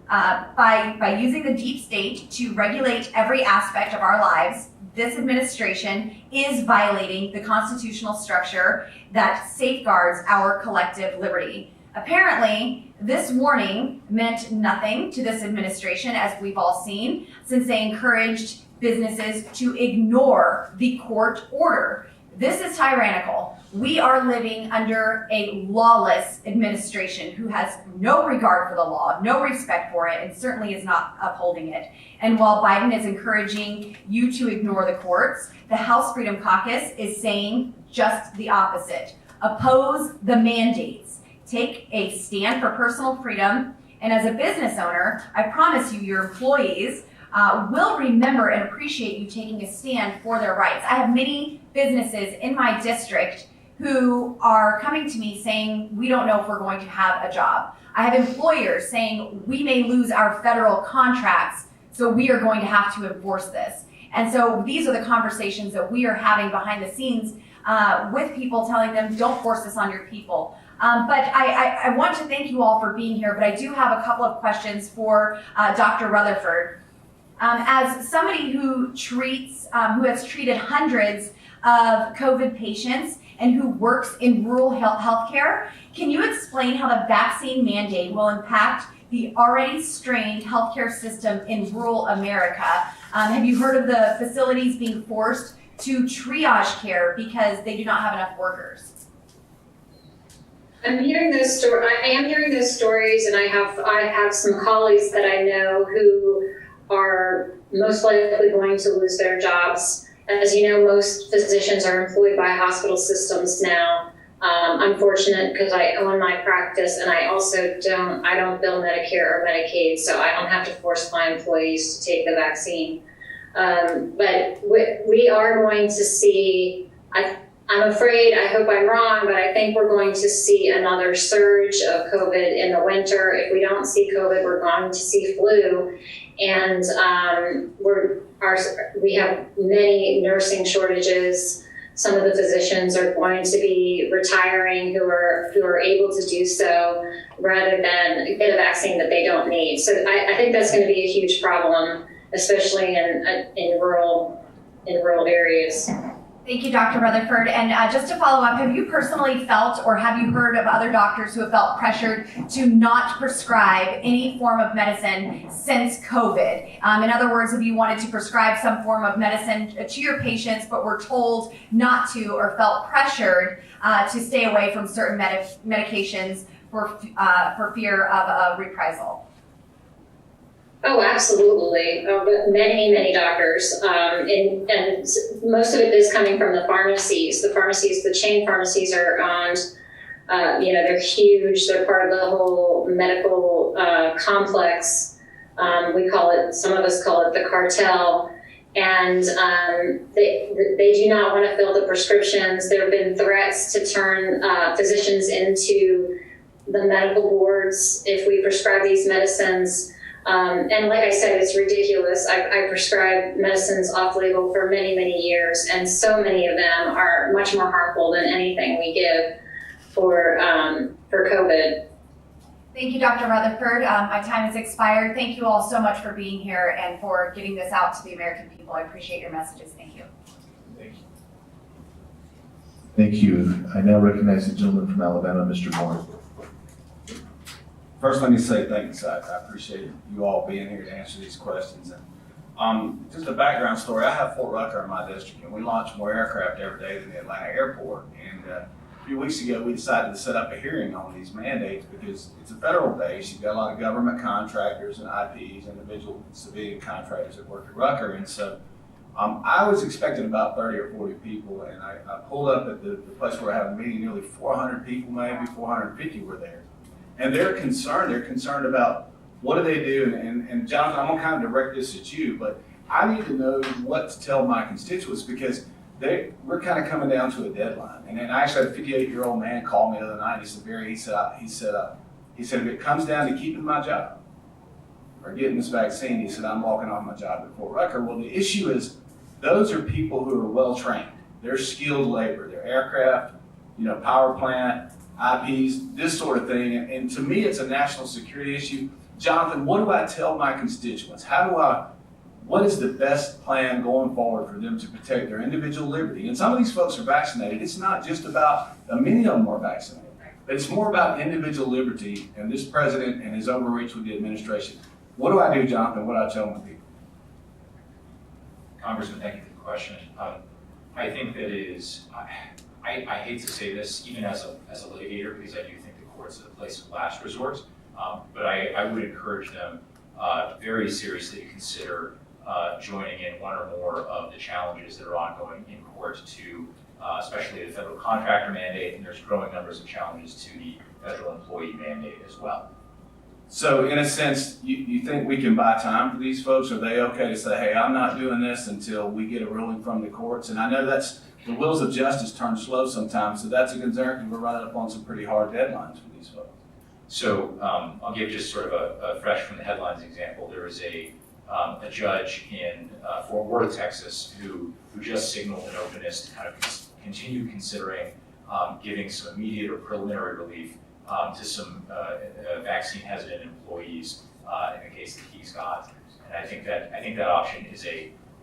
By using the deep state to regulate every aspect of our lives, this administration is violating the constitutional structure that safeguards our collective liberty. Apparently, this warning meant nothing to this administration, as we've all seen, since they encouraged businesses to ignore the court order. This is tyrannical. We are living under a lawless administration who has no regard for the law, no respect for it, and certainly is not upholding it. And while Biden is encouraging you to ignore the courts, the House Freedom Caucus is saying just the opposite. Oppose the mandates. Take a stand for personal freedom. And as a business owner, I promise you, your employees will remember and appreciate you taking a stand for their rights. I have many businesses in my district who are coming to me saying, we don't know if we're going to have a job. I have employers saying, we may lose our federal contracts, so we are going to have to enforce this. And so these are the conversations that we are having behind the scenes with people, telling them, don't force this on your people. But I want to thank you all for being here, but I do have a couple of questions for Dr. Rutherford. As somebody who has treated hundreds of COVID patients and who works in rural healthcare, can you explain how the vaccine mandate will impact the already strained healthcare system in rural America? Have you heard of the facilities being forced to triage care because they do not have enough workers? I am hearing those stories, and I have some colleagues that I know who are most likely going to lose their jobs. As you know, most physicians are employed by hospital systems now. I'm fortunate because I own my practice, and I also don't bill Medicare or Medicaid, so I don't have to force my employees to take the vaccine. But we are going to see, I'm afraid, I hope I'm wrong, but I think we're going to see another surge of COVID in the winter. If we don't see COVID, we're going to see flu. And we have many nursing shortages. Some of the physicians are going to be retiring who are able to do so rather than get a vaccine that they don't need. So I think that's going to be a huge problem, especially in rural areas. Thank you, Dr. Rutherford. And just to follow up, have you personally felt, or have you heard of other doctors who have felt pressured to not prescribe any form of medicine since COVID? In other words, have you wanted to prescribe some form of medicine to your patients but were told not to, or felt pressured to stay away from certain medications for fear of a reprisal? Oh, absolutely. But many doctors, and most of it is coming from the pharmacies. The chain pharmacies are owned. They're huge. They're part of the whole medical complex. Some of us call it the cartel. And they do not want to fill the prescriptions. There have been threats to turn physicians into the medical boards if we prescribe these medicines. And like I said, it's ridiculous. I prescribed medicines off-label for many years, and so many of them are much more harmful than anything we give for COVID. Thank you, Dr. Rutherford. My time has expired. Thank you all so much for being here and for getting this out to the American people. I appreciate your messages. Thank you. Thank you. I now recognize the gentleman from Alabama, Mr. Moore. First, let me say thanks. I appreciate you all being here to answer these questions. And just a background story, I have Fort Rucker in my district, and we launch more aircraft every day than the Atlanta airport. And a few weeks ago, we decided to set up a hearing on these mandates because it's a federal base. You've got a lot of government contractors and IPs, individual civilian contractors that work at Rucker. And so I was expecting about 30 or 40 people, and I pulled up at the place where I have a meeting, nearly 400 people, maybe 450 were there. And they're concerned about what do they do, and Jonathan, I'm gonna kind of direct this at you, but I need to know what to tell my constituents because we're kind of coming down to a deadline. And then I actually had a 58-year-old man call me the other night. He said, Barry, he said, if it comes down to keeping my job or getting this vaccine, he said, I'm walking off my job at Fort Rucker. Well, the issue is those are people who are well-trained. They're skilled labor. They're aircraft, power plant, IPs, this sort of thing. And to me, it's a national security issue. Jonathan, what do I tell my constituents? What is the best plan going forward for them to protect their individual liberty? And some of these folks are vaccinated. It's not just about, many of them are vaccinated, but it's more about individual liberty and this president and his overreach with the administration. What do I do, Jonathan? What do I tell my people? Congressman, thank you for the question. I think that it is, I hate to say this, even as a litigator, because I do think the court's a place of last resort, but I would encourage them very seriously to consider joining in one or more of the challenges that are ongoing in court to, especially the federal contractor mandate, and there's growing numbers of challenges to the federal employee mandate as well. So in a sense, you think we can buy time for these folks? Are they okay to say, hey, I'm not doing this until we get a ruling from the courts? And I know the wheels of justice turn slow sometimes, so that's a concern because we're running up on some pretty hard deadlines for these folks. So I'll give just sort of a fresh from the headlines example. There was a judge in Fort Worth, Texas, who just signaled an openness to kind of continue considering giving some immediate or preliminary relief to some vaccine hesitant employees in the case that he's got. And I think that option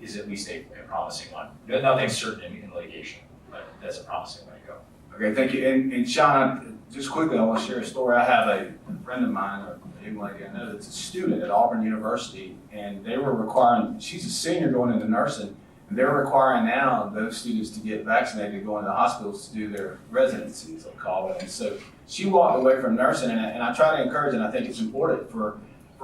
is at least a promising one. Nothing's certain in litigation, but that's a promising way to go. Okay, thank you. And Sean, just quickly, I want to share a story. I have a friend of mine, a young lady I know that's a student at Auburn University, and they were requiring, she's a senior going into nursing, and they're requiring now those students to get vaccinated to go into the hospitals to do their residencies, they'll call it. And so she walked away from nursing, and I try to encourage, and I think it's important for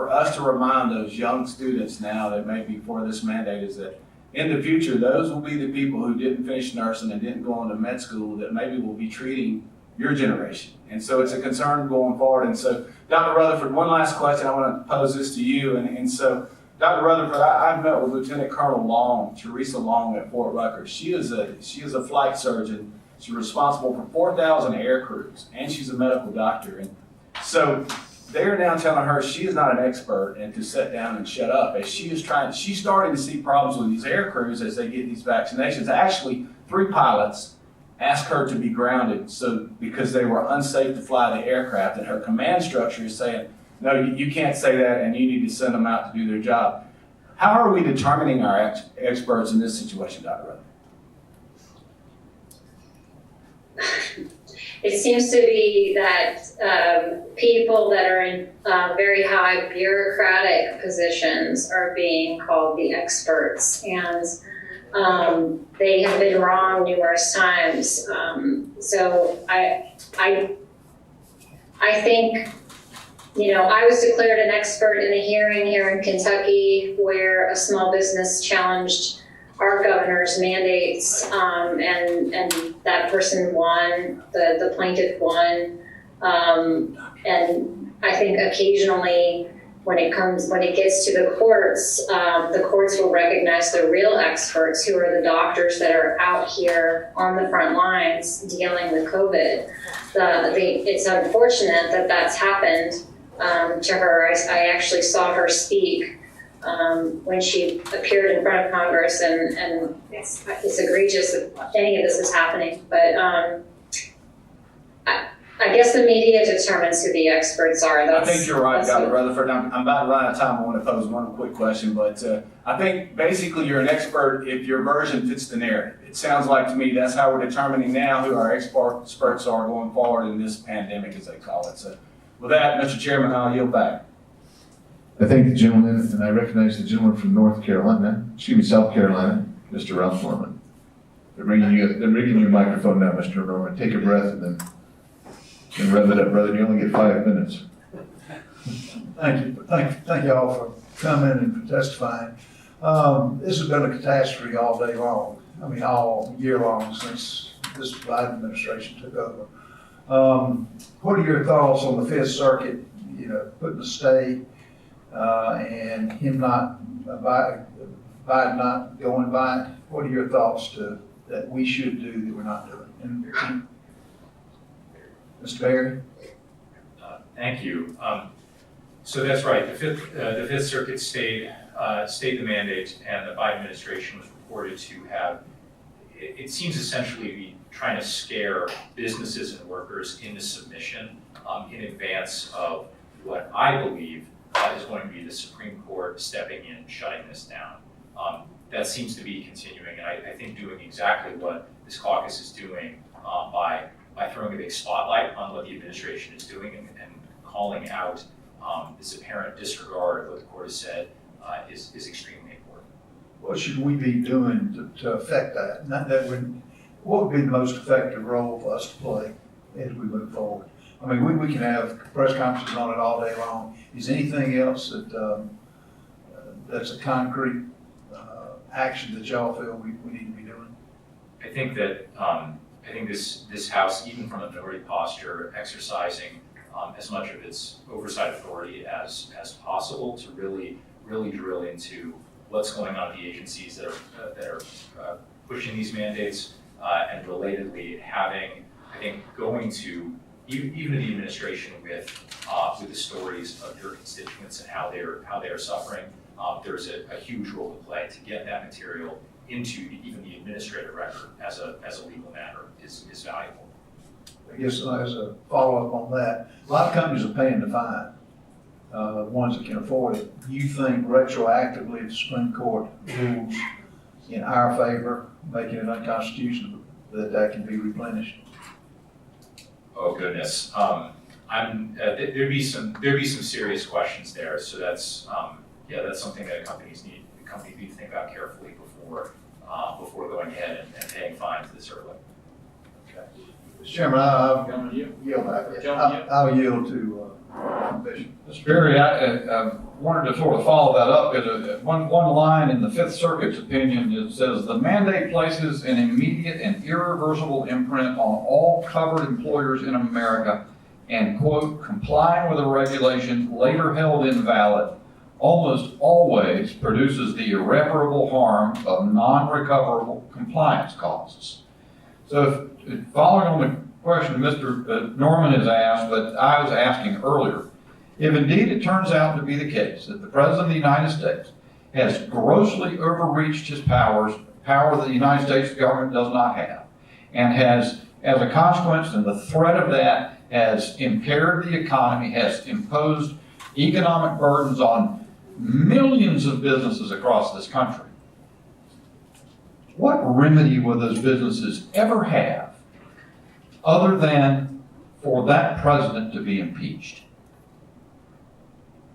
us to remind those young students now that may be for this mandate is that in the future, those will be the people who didn't finish nursing and didn't go into med school that maybe will be treating your generation. And so it's a concern going forward. And so, Dr. Rutherford, one last question. I want to pose this to you. And so, Dr. Rutherford, I've met with Lieutenant Colonel Long, Teresa Long at Fort Rucker. She is a flight surgeon. She's responsible for 4,000 air crews, and she's a medical doctor. And so they're now telling her she is not an expert and to sit down and shut up as she's starting to see problems with these air crews as they get these vaccinations. Actually, 3 pilots asked her to be grounded because they were unsafe to fly the aircraft, and her command structure is saying, no, you can't say that and you need to send them out to do their job. How are we determining our experts in this situation, Dr. Rutherford? It seems to be that people that are in very high bureaucratic positions are being called the experts, and they have been wrong numerous times. So I think, I was declared an expert in a hearing here in Kentucky where a small business challenged our governor's mandates, and that person won, the plaintiff won. And I think occasionally when it gets to the courts will recognize the real experts, who are the doctors that are out here on the front lines dealing with COVID. It's unfortunate that that's happened to her. I actually saw her speak when she appeared in front of Congress, and it's egregious that any of this is happening. But I guess the media determines who the experts are. I think you're right, Dr. Rutherford. I'm about to run out of time. I want to pose one quick question, but I think basically you're an expert if your version fits the narrative. It sounds like to me that's how we're determining now who our experts are going forward in this pandemic, as they call it. So with that, Mr. Chairman, I'll yield back. I thank the gentleman, and I recognize the gentleman from South Carolina, Mr. Ralph Norman. They're bringing you a microphone now, Mr. Norman. Take a breath and then rev it up, brother. You only get 5 minutes. Thank you. Thank you all for coming and for testifying. This has been a catastrophe all day long. I mean, all year long since this Biden administration took over. What are your thoughts on the Fifth Circuit, putting a stay and Biden not going by it? What are your thoughts that we should do that we're not doing? And, Mr. Barry? Thank you. So that's right. The Fifth Circuit stayed the mandate, and the Biden administration was reported to have, it seems essentially to be trying to scare businesses and workers into submission in advance of what I believe is going to be the Supreme Court stepping in and shutting this down. That seems to be continuing, and I think doing exactly what this caucus is doing by throwing a big spotlight on what the administration is doing and calling out this apparent disregard of what the court has said is extremely important. What should we be doing to affect that? What would be the most effective role for us to play as we move forward? I mean, we can have press conferences on it all day long. Is anything else that's a concrete action that y'all feel we need to be doing? I think that this House, even from a minority posture, exercising as much of its oversight authority as possible to really drill into what's going on at the agencies that are pushing these mandates, and relatedly having, I think, going to even the administration with the stories of your constituents and how they are suffering. There's a huge role to play to get that material into even the administrative record as a legal matter is valuable. I guess as a follow-up on that, a lot of companies are paying the fine, the ones that can afford it. Do you think retroactively the Supreme Court rules in our favor, making it unconstitutional, that can be replenished? Oh goodness, there'd be some serious questions there. So that's something that companies need to think about carefully before going ahead and paying fines this early. Okay. Mr. Chairman, I'll yield back. I'll yield to Bishop. Mr. Barry, I wanted to sort of follow that up with one line in the Fifth Circuit's opinion. It says the mandate places an immediate and irreversible imprint on all covered employers in America and, quote, complying with a regulation later held invalid almost always produces the irreparable harm of non-recoverable compliance costs. So following on the question Mr. Norman has asked, but I was asking earlier, if indeed it turns out to be the case that the President of the United States has grossly overreached his power that the United States government does not have, and has, as a consequence, and the threat of that has impaired the economy, has imposed economic burdens on millions of businesses across this country, what remedy will those businesses ever have other than for that president to be impeached?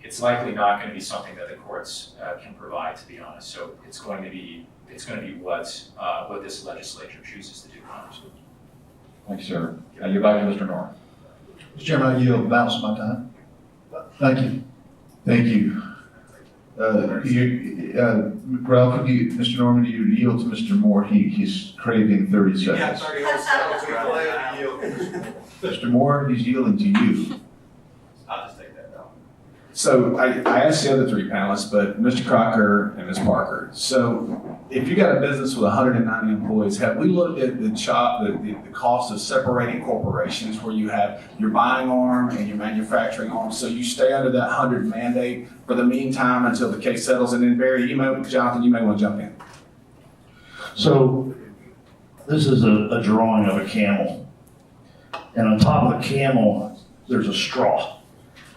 It's likely not going to be something that the courts can provide, to be honest. So it's going to be what this legislature chooses to do, Congressman. Thank you, sir. Now you're back to Mr. Norman. Mr. Chairman, I yield the balance of my time. Thank you. Thank you. Ralph, Mr. Norman, you yield to Mr. Moore. He's craving 30 seconds. Yeah, 30 seconds. Glad to yield. Mr. Moore, he's yielding to you. I'll just take that down. So I asked the other three panelists, but Mr. Crocker and Ms. Parker. So if you got a business with 190 employees, have we looked at the cost of separating corporations where you have your buying arm and your manufacturing arm? So you stay under that 100 mandate for the meantime until the case settles. And then Barry, Jonathan, you may want to jump in. So this is a drawing of a camel. And on top of the camel, there's a straw.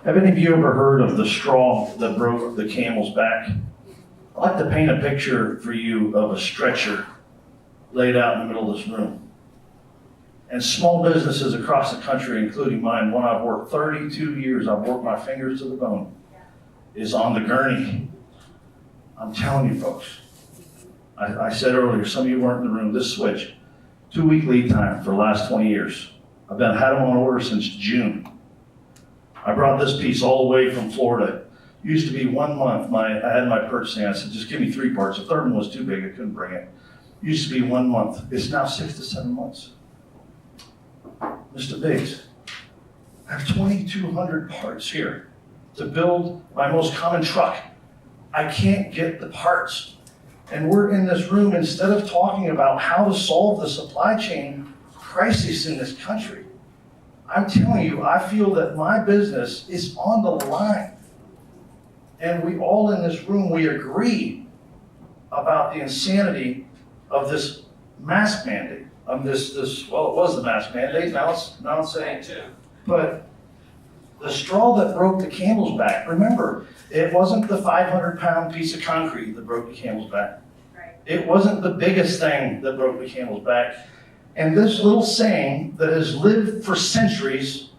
Have any of you ever heard of the straw that broke the camel's back? I'd like to paint a picture for you of a stretcher laid out in the middle of this room. And small businesses across the country, including mine, one I've worked 32 years, I've worked my fingers to the bone, is on the gurney. I'm telling you folks, I said earlier, some of you weren't in the room, this switch, 2-week lead time for the last 20 years. I've had them on order since June. I brought this piece all the way from Florida. Used to be 1 month. I had my purchasing. I said, just give me 3 parts. The third one was too big. I couldn't bring it. Used to be 1 month. It's now 6 to 7 months. Mr. Biggs, I have 2,200 parts here to build my most common truck. I can't get the parts. And we're in this room, instead of talking about how to solve the supply chain crisis in this country, I'm telling you, I feel that my business is on the line. And we all in this room, we agree about the insanity of this mask mandate. Well, it was the mask mandate, now it's saying, but the straw that broke the camel's back, remember, it wasn't the 500-pound piece of concrete that broke the camel's back. Right. It wasn't the biggest thing that broke the camel's back. And this little saying that has lived for centuries,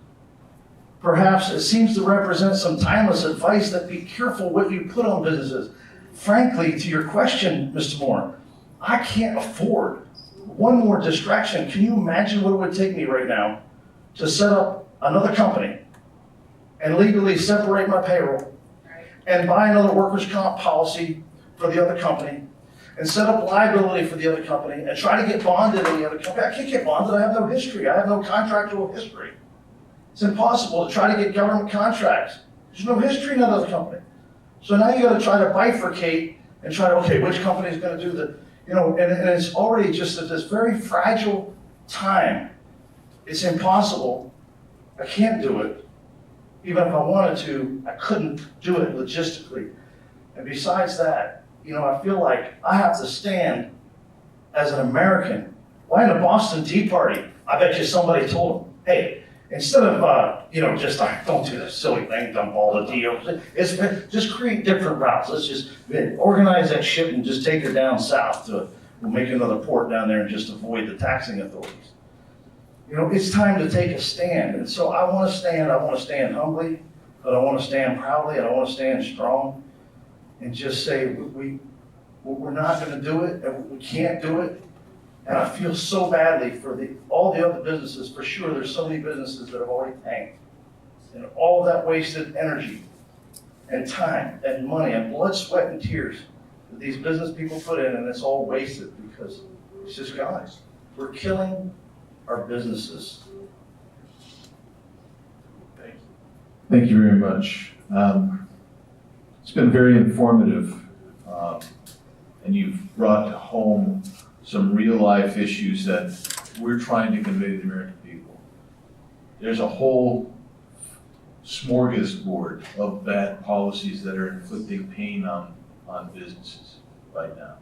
perhaps it seems to represent some timeless advice that be careful what you put on businesses. Frankly, to your question, Mr. Moore, I can't afford one more distraction. Can you imagine what it would take me right now to set up another company and legally separate my payroll and buy another workers' comp policy for the other company and set up liability for the other company and try to get bonded in the other company? I can't get bonded. I have no history. I have no contractual history. It's impossible to try to get government contracts. There's no history in that other company. So now you got to try to bifurcate and try to, okay, which company is going to do the, and it's already just at this very fragile time. It's impossible. I can't do it. Even if I wanted to, I couldn't do it logistically. And besides that, I feel like I have to stand as an American. Why in the Boston Tea Party, I bet you somebody told them, hey, instead of, don't do this silly thing, dump all the deals. Just create different routes. Let's just organize that ship and just take her down south we'll make another port down there and just avoid the taxing authorities. It's time to take a stand. And so I want to stand humbly, but I want to stand proudly, and I want to stand strong and just say we're not going to do it, and we can't do it. And I feel so badly for all the other businesses. For sure, there's so many businesses that have already tanked. And all that wasted energy and time and money and blood, sweat, and tears that these business people put in, and it's all wasted because it's just gone. We're killing our businesses. Thank you. Thank you very much. It's been very informative, and you've brought home some real-life issues that we're trying to convey to the American people. There's a whole smorgasbord of bad policies that are inflicting pain on businesses right now.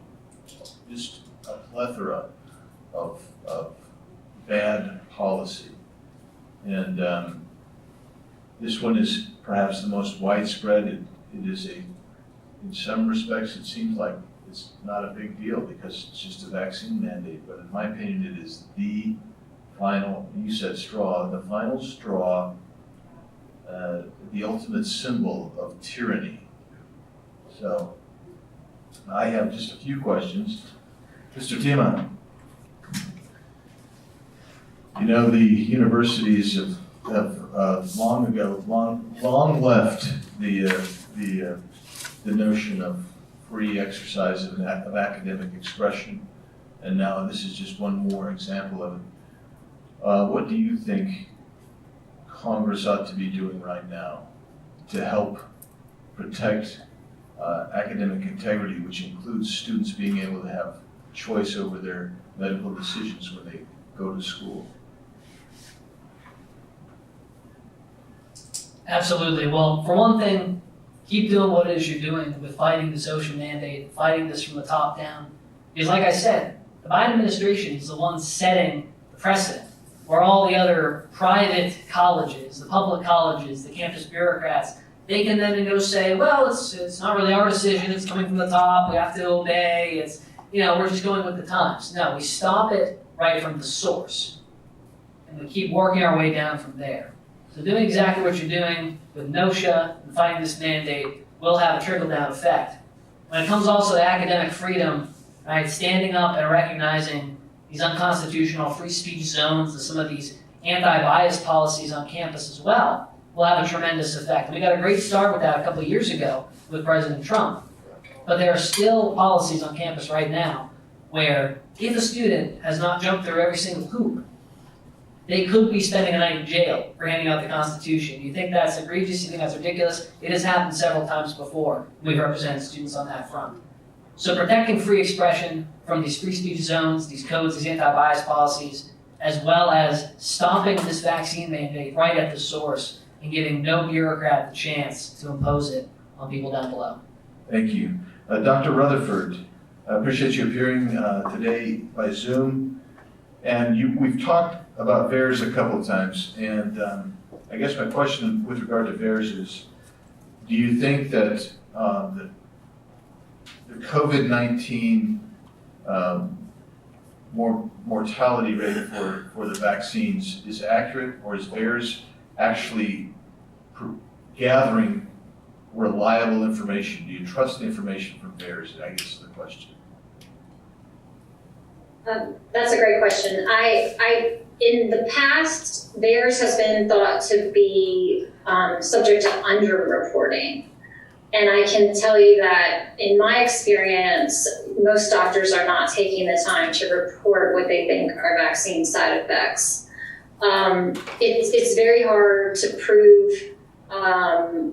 Just a plethora of bad policy. And this one is perhaps the most widespread. It is in some respects, it seems like it's not a big deal because it's just a vaccine mandate, but in my opinion, it is the final, you said straw, the final straw, the ultimate symbol of tyranny. So I have just a few questions. Mr. Tima, the universities have long left the notion of free exercise of academic expression, and now this is just one more example of it. What do you think Congress ought to be doing right now to help protect academic integrity, which includes students being able to have choice over their medical decisions when they go to school? Absolutely. Well, for one thing, keep doing what it is you're doing with fighting the social mandate, fighting this from the top down. Because like I said, the Biden administration is the one setting the precedent, where all the other private colleges, the public colleges, the campus bureaucrats, they can then go say, well, it's not really our decision, it's coming from the top, we have to obey, it's, we're just going with the times. No, we stop it right from the source. And we keep working our way down from there. So doing exactly what you're doing with NOSHA and fighting this mandate will have a trickle-down effect. When it comes also to academic freedom, right, standing up and recognizing these unconstitutional free speech zones and some of these anti-bias policies on campus as well will have a tremendous effect. And we got a great start with that a couple of years ago with President Trump. But there are still policies on campus right now where if a student has not jumped through every single hoop, they could be spending a night in jail for handing out the Constitution. You think that's egregious? You think that's ridiculous? It has happened several times before. We've represented students on that front. So protecting free expression from these free speech zones, these codes, these anti-bias policies, as well as stopping this vaccine mandate right at the source and giving no bureaucrat the chance to impose it on people down below. Thank you. Dr. Rutherford, I appreciate you appearing today by Zoom. And we've talked about VAERS a couple of times, and I guess my question with regard to VAERS is, do you think that the COVID-19 mortality rate for the vaccines is accurate, or is VAERS actually gathering reliable information? Do you trust the information from VAERS? I guess is the question. That's a great question. In the past, VAERS has been thought to be subject to underreporting. And I can tell you that in my experience, most doctors are not taking the time to report what they think are vaccine side effects. It's very hard to prove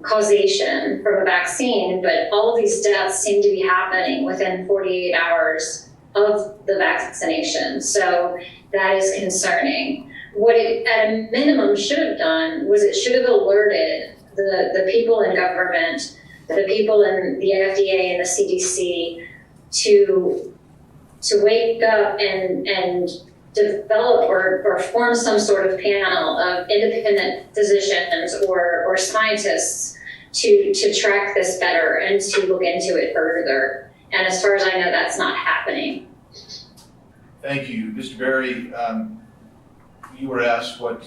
causation from a vaccine, but all of these deaths seem to be happening within 48 hours of the vaccination. So that is concerning. What it, at a minimum, should have done was it should have alerted the people in government, the people in the FDA and the CDC to wake up and develop or form some sort of panel of independent physicians or scientists to track this better and to look into it further. And as far as I know, that's not happening. Thank you. Mr. Berry, you were asked what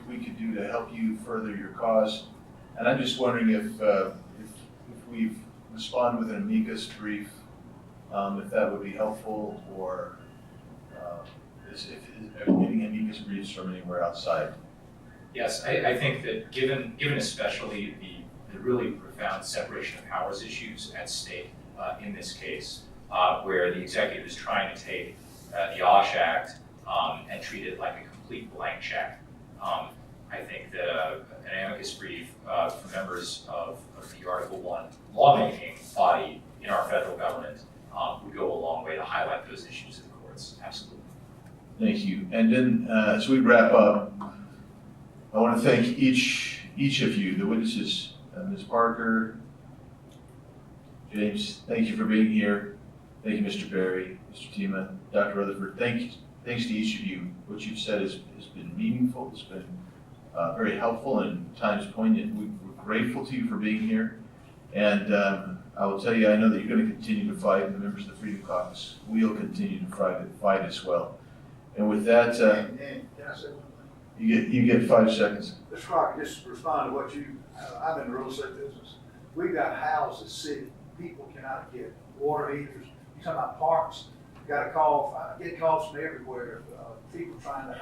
we could do to help you further your cause. And I'm just wondering if we've responded with an amicus brief, if that would be helpful, or if getting amicus briefs from anywhere outside. Yes, I think that given especially the really profound separation of powers issues at stake in this case, where the executive is trying to take the OSH Act and treat it like a complete blank check. I think that an amicus brief for members of the Article 1 lawmaking body in our federal government would go a long way to highlight those issues to the courts. Absolutely. Thank you. And then as we wrap up, I want to thank each of you, the witnesses, Ms. Parker, James, thank you for being here. Thank you, Mr. Berry, Mr. Tima, Dr. Rutherford. Thanks to each of you. What you've said has been meaningful. It's been very helpful and at times poignant. We're grateful to you for being here. And I will tell you, I know that you're going to continue to fight, and the members of the Freedom Caucus will continue to fight as well. And with that, Can I say one thing? you get 5 seconds. Mr. Crocker, just respond to what I'm in the real estate business. We've got houses, city, people cannot get water heaters. You talk about parks, got a call, I get calls from everywhere, people trying to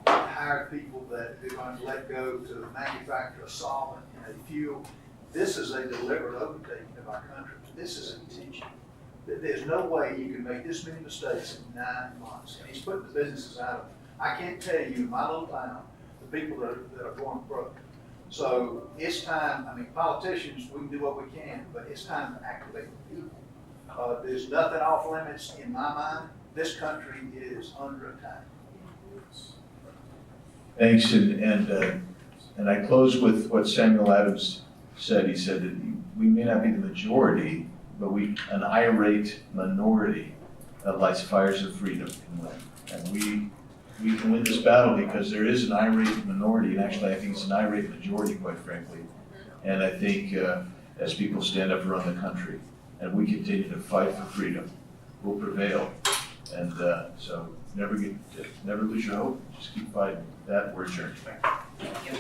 hire people that they're going to let go to manufacture a solvent and a fuel. This is a deliberate overtaking of our country. This is intentional. There's no way you can make this many mistakes in 9 months. And he's putting the businesses out of, I can't tell you in my little town, the people that are going broke. So it's time, I mean, politicians, we can do what we can, but it's time to activate the people. There's nothing off limits in my mind. This country is under attack. Thanks, and I close with what Samuel Adams said. He said that we may not be the majority, but an irate minority that lights fires of freedom can win. And we can win this battle because there is an irate minority, and actually I think it's an irate majority, quite frankly. And I think as people stand up around the country and we continue to fight for freedom, we'll prevail. And so never lose your hope, just keep fighting. That we're adjourned. Thank you.